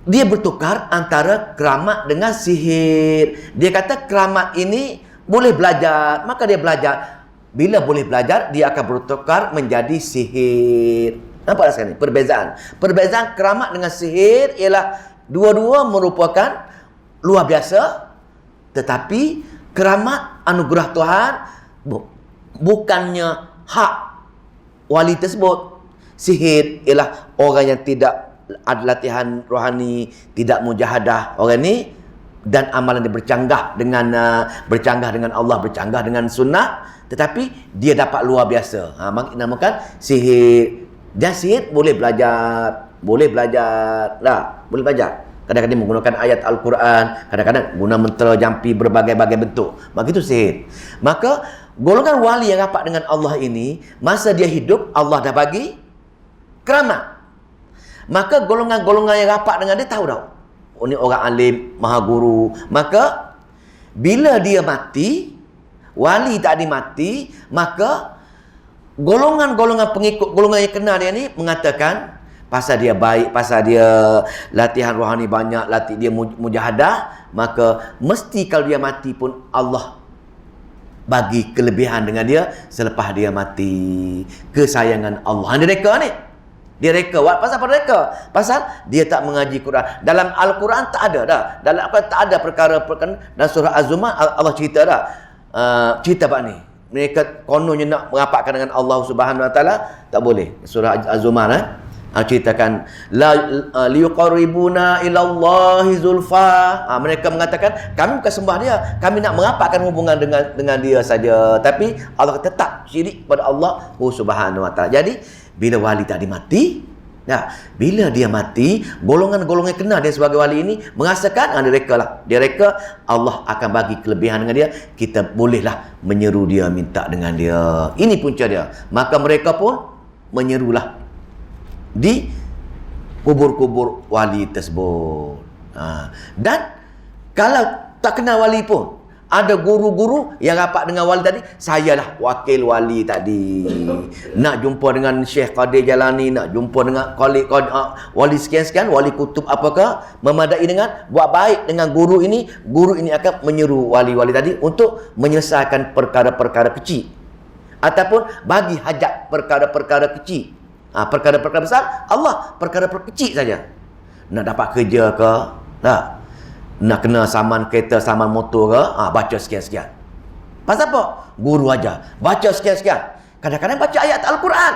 dia bertukar antara keramat dengan sihir. Dia kata keramat ini boleh belajar, maka dia belajar. Bila boleh belajar, dia akan bertukar menjadi sihir. Nampak sekarang ni perbezaan. Perbezaan keramat dengan sihir ialah dua-dua merupakan luar biasa, tetapi keramat anugerah Tuhan bukannya hak wali tersebut. Sihir ialah orang yang tidak ada latihan rohani, tidak mujahadah. Orang ni dan amalan dia bercanggah dengan Allah, bercanggah dengan sunnah, tetapi dia dapat luar biasa. Namakan sihir. Dan sihir boleh belajar lah, boleh belajar. Kadang-kadang menggunakan ayat Al-Quran, kadang-kadang guna mentera, jampi, berbagai-bagai bentuk. Maka itu sihir. Maka golongan wali yang rapat dengan Allah ini, masa dia hidup, Allah dah bagi keramat. Maka golongan-golongan yang rapat dengan dia tahu dah, oh ni orang alim, maha guru. Maka bila dia mati, wali tadi mati, maka golongan-golongan pengikut, golongan yang kenal dia ni mengatakan, pasal dia baik, pasal dia latihan rohani banyak, dia mujahadah, maka mesti kalau dia mati pun Allah bagi kelebihan dengan dia selepas dia mati. Kesayangan Allah. Dia reka ni. Dia reka. Pasal apa reka? Pasal dia tak mengaji Quran. Dalam Al-Quran tak ada dah. Dalam Al-Quran tak ada perkara-perkara. Dan surah Az-Zumar Allah cerita dah. Cerita apa ni? Mereka kononnya nak merapatkan dengan Allah Subhanahu Wa Taala, tak boleh. Surah Az-Zumar ceritakan la liqarribuna ilallahi zulfa. Mereka mengatakan kami bukan sembah dia, kami nak merapatkan hubungan dengan dia saja. Tapi Allah tetap syirik pada Allah Subhanahu Wa Taala. Jadi bila wali tadi mati, bila dia mati, golongan-golongan kenal dia sebagai wali ini merasakan dia reka Allah akan bagi kelebihan dengan dia, kita bolehlah menyeru dia, minta dengan dia. Ini punca dia. Maka mereka pun menyerulah di kubur-kubur wali tersebut. Dan kalau tak kenal wali pun, Ada guru-guru yang rapat dengan wali tadi, sayalah wakil wali tadi. Nak jumpa dengan Syekh Qadir Jalani, nak jumpa dengan wali sekian-sekian, wali kutub apakah, memadai dengan buat baik dengan guru ini akan menyeru wali-wali tadi untuk menyelesaikan perkara-perkara kecil ataupun bagi hajat perkara-perkara kecil. Perkara-perkara besar Allah, perkara-perkara kecil saja. Nak dapat kerja ke, nak kena saman kereta, saman motor ke, baca sekian-sekian. Pasal apa? Guru ajar, baca sekian-sekian. Kadang-kadang baca ayat Al-Quran.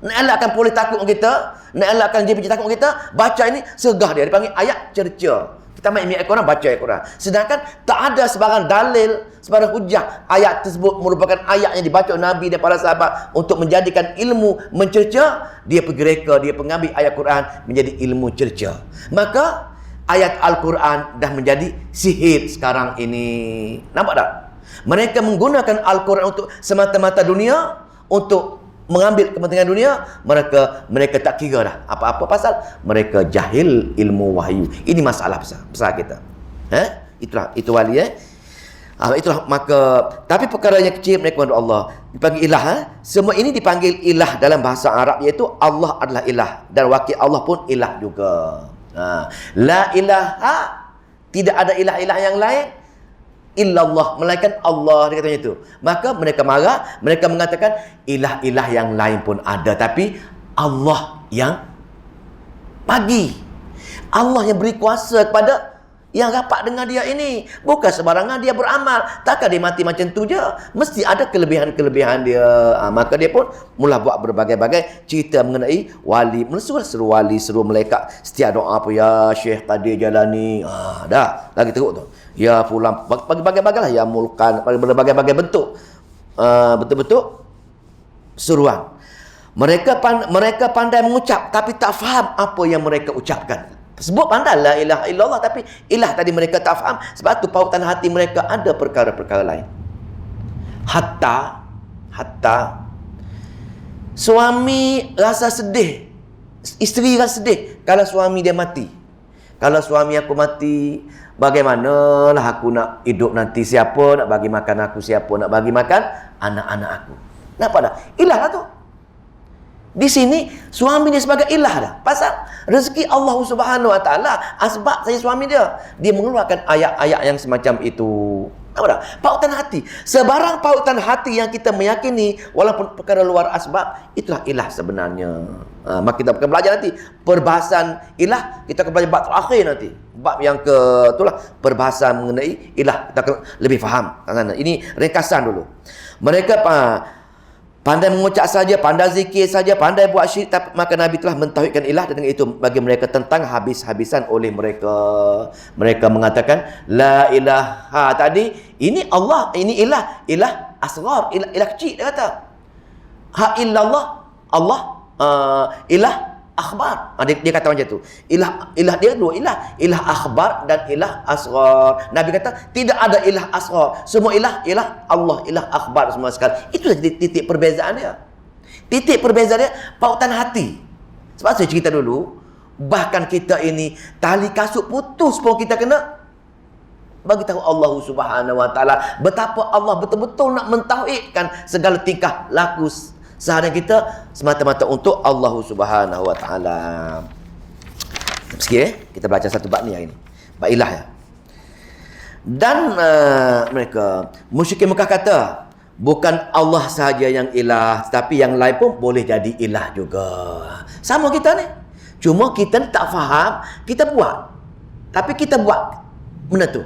Nak elakkan polis takut kita, nak elakkan JPJ takut kita, baca ini segah dia dipanggil ayat cerca. Kita main ayat Quran, baca ayat Quran. Sedangkan tak ada sebarang dalil, sebarang hujah ayat tersebut merupakan ayat yang dibaca Nabi dan para sahabat untuk menjadikan ilmu mencerca. Dia pergi reka, dia mengambil ayat Quran menjadi ilmu cerca. Maka ayat Al-Quran dah menjadi sihir sekarang ini. Nampak tak? Mereka menggunakan Al-Quran untuk semata-mata dunia, untuk mengambil kepentingan dunia. Mereka tak kira dah apa-apa pasal mereka jahil ilmu wahyu. Ini masalah besar kita. Itu wali itulah maka, tapi perkara yang kecil mereka kepada Allah dipanggil ilah. Semua ini dipanggil ilah dalam bahasa Arab, iaitu Allah adalah ilah dan wakil Allah pun ilah juga. La ilaha, tidak ada ilah-ilah yang lain illallah, melainkan Allah, dia katanya itu. Maka mereka marah, mereka mengatakan ilah-ilah yang lain pun ada, tapi Allah yang bagi, Allah yang beri kuasa kepada yang rapat dengan dia ini. Bukan sebarangan dia beramal. Takkan dia mati macam tu je, mesti ada kelebihan-kelebihan dia. Maka dia pun mula buat berbagai-bagai cerita mengenai wali. Seru wali, seru malaikat. Setiap doa apa, ya Syekh Qadir Jalani, dah lagi teruk tu, ya fulan, berbagai-bagai lah, ya mulkan, berbagai-bagai bentuk, betul-betul seruan. Mereka pandai mengucap tapi tak faham apa yang mereka ucapkan. Sebut pandai la ilaha illallah, tapi ilah tadi mereka tak faham. Sebab tu pautan hati mereka ada perkara-perkara lain. Hatta suami rasa sedih, isteri rasa sedih kalau suami dia mati. Kalau suami aku mati, bagaimanalah aku nak hidup nanti? Siapa nak bagi makan aku? Siapa nak bagi makan anak-anak aku? Nampak tak? Ilah lah tu. Di sini suami dia sebagai ilah dah. Pasal rezeki Allah Subhanahu Wa Taala, asbab saya suami dia mengeluarkan ayat-ayat yang semacam itu. Apa dah? Pautan hati. Sebarang pautan hati yang kita meyakini walaupun perkara luar asbab, itulah ilah sebenarnya. Maka kita akan belajar nanti perbahasan ilah, kita akan belajar bab terakhir nanti. Bab yang itulah perbahasan mengenai ilah, kita akan lebih faham. Ini ringkasan dulu. Mereka pandai mengucap saja, pandai zikir saja, pandai buat syirik, maka Nabi telah mentauhidkan ilah, dan dengan itu bagi mereka tentang habis-habisan oleh mereka. Mereka mengatakan la ilaha tadi, ini Allah, ini ilah asghar, ilah kecil, dia kata. Ha illallah, Allah ilah akhbar. Dia kata macam tu. Ilah dia dua ilah akhbar dan ilah asghar. Nabi kata tidak ada ilah asghar. Semua ilah Allah, ilah akhbar semua sekali. Itulah titik perbezaan dia. Titik perbezaan dia pautan hati. Sebab saya cerita dulu, bahkan kita ini tali kasut putus pun kita kena bagi tahu Allah Subhanahu Wa Taala betapa Allah betul-betul nak mentauhidkan segala tingkah laku seharian kita semata-mata untuk Allah Subhanahu Wa Taala. Sikit kita baca satu bab ni hari ni. Bab ilah ya. Dan mereka musyrikin Mekah kata, bukan Allah sahaja yang ilah, tapi yang lain pun boleh jadi ilah juga. Sama kita ni. Cuma kita tak faham, kita buat. Tapi kita buat benda tu.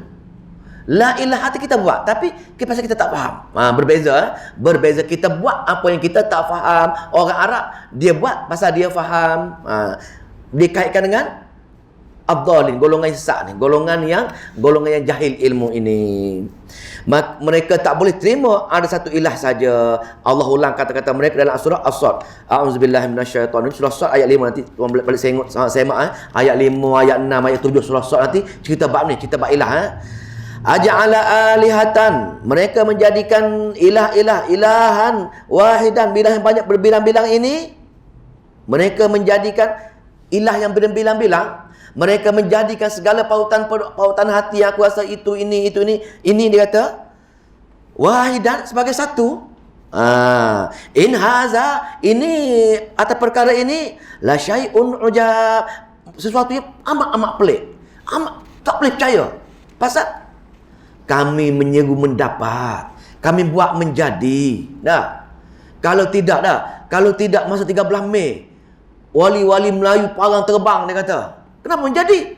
La ilaha hati kita buat, tapi pasal kita tak faham. Berbeza kita buat apa yang kita tak faham. Orang Arab dia buat pasal dia faham. Dikaitkan dengan ad-dhalin, golongan yang sesat ni, golongan yang jahil ilmu ini. Mereka tak boleh terima ada satu ilah saja. Allah ulang kata-kata mereka dalam surah As-Sad. A'udzubillahi minasyaitonir rajim. Surah As-Sad ayat 5 nanti tuan balik semak ayat 5, ayat 6, ayat 7 surah As-Sad nanti cerita bab ni, cerita bab ilah. Aja'ala alihatan, mereka menjadikan ilahan wahidan, bilah yang banyak berbilang-bilang ini. Mereka menjadikan ilah yang berbilang-bilang, mereka menjadikan segala pautan hati yang kuasa itu, ini dia kata wahidan sebagai satu. In haza, ini atau perkara ini la syai'un ujab, sesuatu yang amat pelik, amat tak boleh percaya. Pasal kami menyeru mendapat, kami buat menjadi. Kalau tidak masa 13 Mei wali-wali Melayu parang terbang, dia kata. Kenapa menjadi?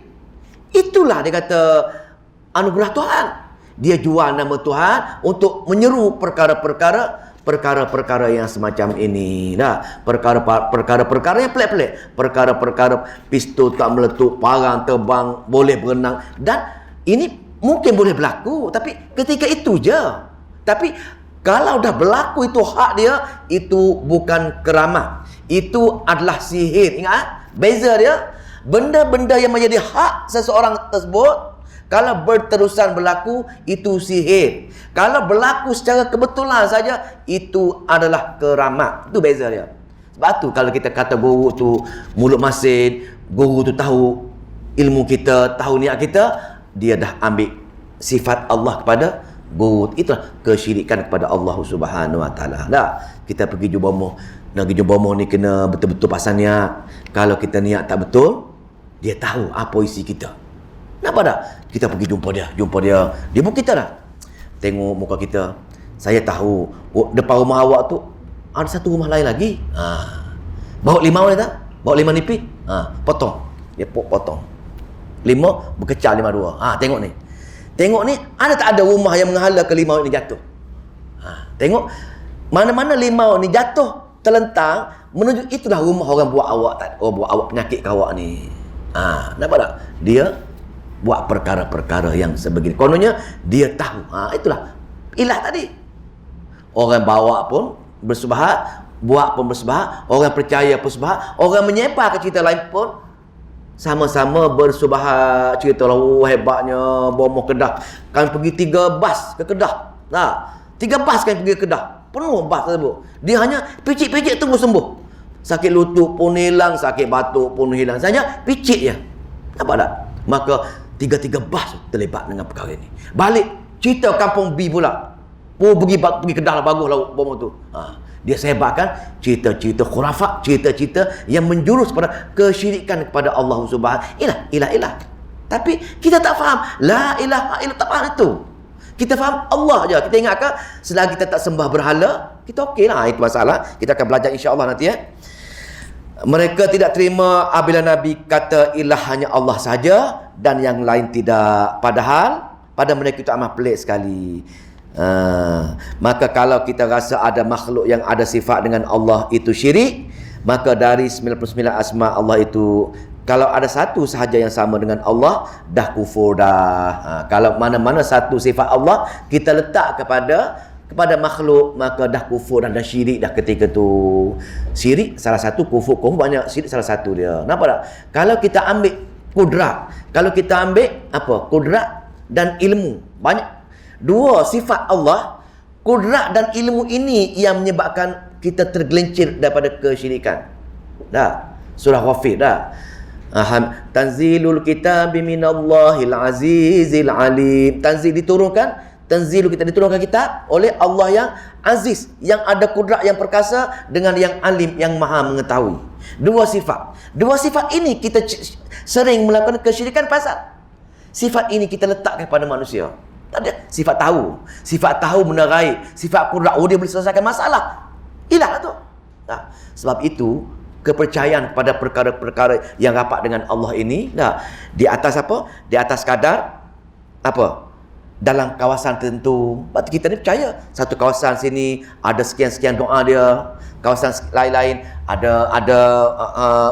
Itulah dia kata anugerah Tuhan. Dia jual nama Tuhan untuk menyeru perkara-perkara yang semacam ini. Perkara-perkara yang pelik-pelik. Perkara-perkara pistol tak meletup, parang terbang, boleh berenang. Dan ini mungkin boleh berlaku, tapi ketika itu je. Tapi kalau dah berlaku itu hak dia, itu bukan keramat. Itu adalah sihir. Ingat? Beza dia. Benda-benda yang menjadi hak seseorang tersebut, kalau berterusan berlaku, itu sihir. Kalau berlaku secara kebetulan saja, itu adalah keramat. Itu beza dia. Sebab tu kalau kita kata guru tu mulut masin, guru tu tahu ilmu kita, tahu niat kita, dia dah ambil sifat Allah kepada guru. Itulah kesyirikan kepada Allah Subhanahu Wa Taala. Kita pergi jumpa bomoh. Nak pergi jumpa bomoh ni kena betul-betul pasal niat. Kalau kita niat tak betul, dia tahu apa isi kita. Nampak tak? Kita pergi jumpa dia. Dia pun kita dah. Tengok muka kita. Saya tahu depan rumah awak tu ada satu rumah lain lagi. Bawa limau ni tak? Bawa limau nipis. Potong. Dia potong. 5 berkecah 52. Tengok ni. Tengok ni, ada tak ada rumah yang menghala ke limau ni jatuh? Tengok mana-mana limau ni jatuh terlentang, menuju itulah rumah orang buat awak buat awak penyakit ke awak ni. Nampak tak? Dia buat perkara-perkara yang sebegini. Kononnya dia tahu. Itulah ilah tadi. Orang bawa pun bersubahat, buat pun bersubahat, orang percaya pun bersubahat, orang menyepah ke cerita lain pun sama-sama bersubahat. Cerita lah, hebatnya bomoh Kedah. Kan pergi 3 bas ke Kedah. 3 bas kan pergi ke Kedah. Penuh bas tersebut. Dia hanya picit-picit tunggu sembuh. Sakit lutut pun hilang, sakit batuk pun hilang. Saja picit je. Nampak tak? Maka 3 bas terlibat dengan perkara ini. Balik cerita kampung B pula. Pergi Kedah lah, bagus lah bomoh tu. Dia sebarkan cerita-cerita khurafat, cerita-cerita yang menjurus pada kesyirikan kepada Allah Subhanahu. Ilah. Tapi kita tak faham. La ilaha illallah, tak faham itu. Kita faham Allah je. Kita ingatkan selagi kita tak sembah berhala, kita okey lah. Itu masalah. Kita akan belajar insya-Allah nanti ya. Mereka tidak terima apabila Nabi kata ilah hanya Allah saja dan yang lain tidak. Padahal pada mereka itu amat pelik sekali. Maka kalau kita rasa ada makhluk yang ada sifat dengan Allah itu syirik, maka dari 99 asma Allah itu, kalau ada satu sahaja yang sama dengan Allah, dah kufur dah. Kalau mana-mana satu sifat Allah kita letak kepada makhluk, maka dah kufur dan dah syirik dah ketika tu. Syirik salah satu, kufur banyak, syirik salah satu dia. Nampak tak? Kalau kita ambil kudrat, kalau kita ambil kudrat dan ilmu, banyak dua sifat Allah, kudrat dan ilmu ini yang menyebabkan kita tergelincir daripada kesyirikan. Surah Ghafir Tanzilul kitabi minallahil azizil alim. Tanzilu kita diturunkan kitab oleh Allah yang aziz, yang ada kudrat, yang perkasa, dengan yang alim, yang maha mengetahui. Dua sifat ini kita sering melakukan kesyirikan pasal sifat ini kita letakkan pada manusia. Tak ada sifat tahu benda gaib, sifat kudrat, dia boleh selesaikan masalah. Ilah tu. Sebab itu kepercayaan pada perkara-perkara yang rapat dengan Allah ini di atas Di atas kadar dalam kawasan tertentu. Sebab kita ni percaya satu kawasan sini ada sekian-sekian doa dia, kawasan lain-lain ada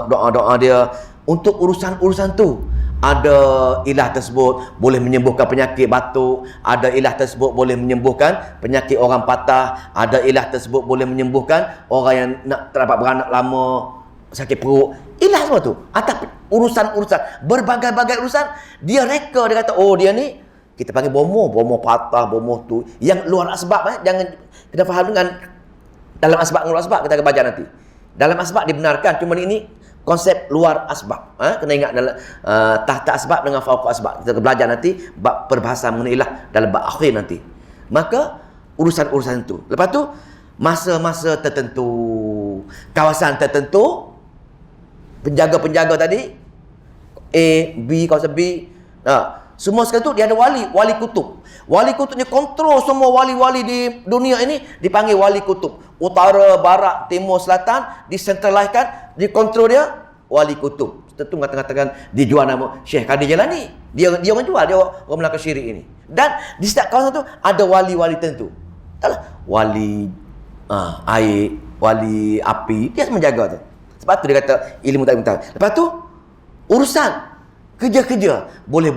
doa-doa dia untuk urusan-urusan tu. Ada ilah tersebut boleh menyembuhkan penyakit batuk, ada ilah tersebut boleh menyembuhkan penyakit orang patah, ada ilah tersebut boleh menyembuhkan orang yang nak dapat beranak lama, sakit perut. Ilah semua tu atas urusan-urusan, berbagai-bagai urusan. Dia reka, dia kata dia ni kita panggil bomoh patah, bomoh tu yang luar asbab. Jangan kita faham dengan dalam asbab, luar asbab kita akan baca nanti. Dalam asbab dibenarkan, cuma ini konsep luar asbab. Kena ingat dalam tahta asbab dengan fauqa asbab. Kita belajar nanti bab perbahasan mengenai ilah dalam bab akhir nanti. Maka urusan-urusan itu. Lepas tu masa-masa tertentu, kawasan tertentu, penjaga-penjaga tadi A, B, kawasan B, semua sekali tu dia ada wali kutub. Wali kutub ni kontrol semua wali-wali di dunia ini, dipanggil wali kutub. Utara, barat, timur, selatan disentraliskan, dikontrol dia wali kutub. Tentu mengatakan dijual nama Syekh Qadir Jalani. Dia orang jual, dia orang Melaka Syirik ini. Dan di setiap kawasan tu ada wali-wali tentu. Taklah wali air, wali api, dia menjaga tu. Sebab tu dia kata ilmu tak minta. Lepas tu urusan kerja-kerja boleh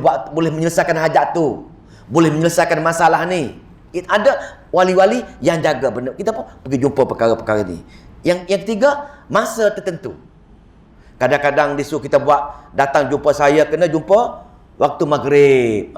menyelesaikan hajat tu, boleh menyelesaikan masalah ni. Ada wali-wali yang jaga benda. Kita pun pergi jumpa perkara-perkara ni. Yang ketiga, masa tertentu. Kadang-kadang disuruh kita datang jumpa saya, kena jumpa waktu maghrib.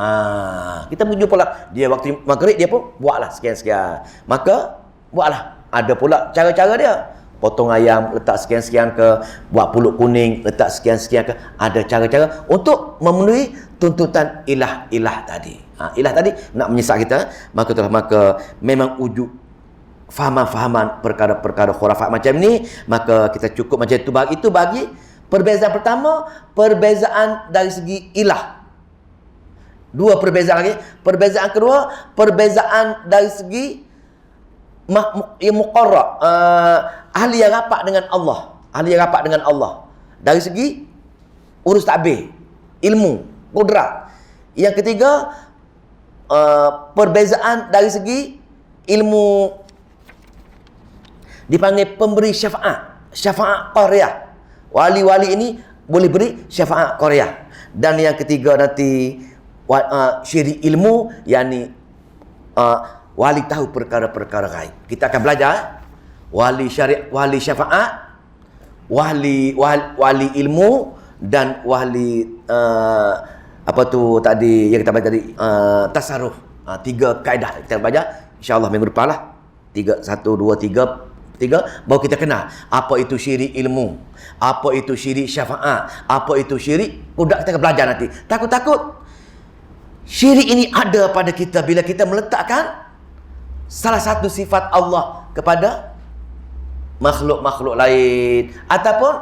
Kita pun jumpa lah. Dia waktu maghrib, dia pun buatlah sekian-sekian. Maka, buatlah. Ada pula cara-cara dia. Potong ayam, letak sekian-sekian ke. Buat pulut kuning, letak sekian-sekian ke. Ada cara-cara untuk memenuhi tuntutan ilah-ilah tadi. Ilah tadi nak menyesat kita. Maka memang wujud fahaman-fahaman perkara-perkara khurafat macam ni. Maka kita cukup macam itu bagi perbezaan pertama, perbezaan dari segi ilah. Dua perbezaan lagi. Perbezaan kedua, perbezaan dari segi muqarrab, ahli yang rapat dengan Allah. Ahli yang rapat dengan Allah. Dari segi urus takbir, ilmu, kudrat. Yang ketiga, perbezaan dari segi ilmu, dipanggil pemberi syafaat qaryah. Wali-wali ini boleh beri syafaat qaryah. Dan yang ketiga nanti syiri ilmu, yakni wali tahu perkara-perkara gaib. Kita akan belajar wali syariat, wali syafaat, wali ilmu, dan wali apa tu tadi yang kita baca tadi, tasarruf. Tiga kaedah kita belajar insya-Allah minggu depan lah. 1 2 3 baru kita kenal apa itu syirik ilmu, apa itu syirik syafaat, apa itu syirik kudrat. Kita akan belajar nanti. Takut-takut syirik ini ada pada kita bila kita meletakkan salah satu sifat Allah kepada makhluk-makhluk lain, ataupun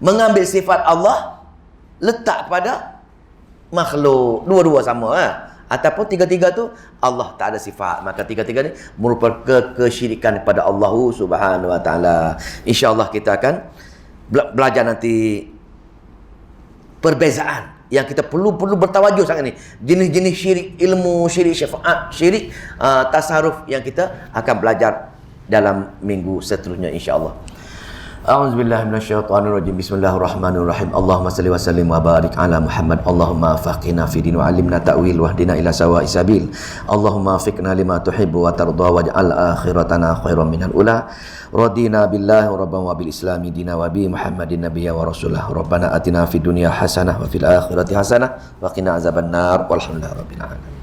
mengambil sifat Allah letak pada makhluk. Dua-dua sama, ataupun tiga-tiga tu Allah tak ada sifat. Maka tiga-tiga ni merupakan kesyirikan kepada Allah Subhanahu Wa Taala. InsyaAllah kita akan belajar nanti perbezaan yang kita perlu bertawajuh sangat ni. Jenis-jenis syirik ilmu, syirik syafaat, syirik tasarruf yang kita akan belajar dalam minggu seterusnya insya-Allah. A'udzubillahi minasyaitonirrajim. Bismillahirrahmanirrahim. Allahumma salli wa sallim wa barik ala Muhammad. Allahumma faqihna fi din wa 'allimna ta'wil wahdina ila sawa'is sabil. Allahumma fiqna lima tuhibbu wa tarda waj'al akhiratana khairan minal ula. Radina billahi rabban wa bil islami dina wa bi Muhammadin nabiyya wa rasulah. Rabbana atina fid dunya hasanah wa fil akhirati hasanah wa qina azabannar. Walhamdulillahirabbil alamin.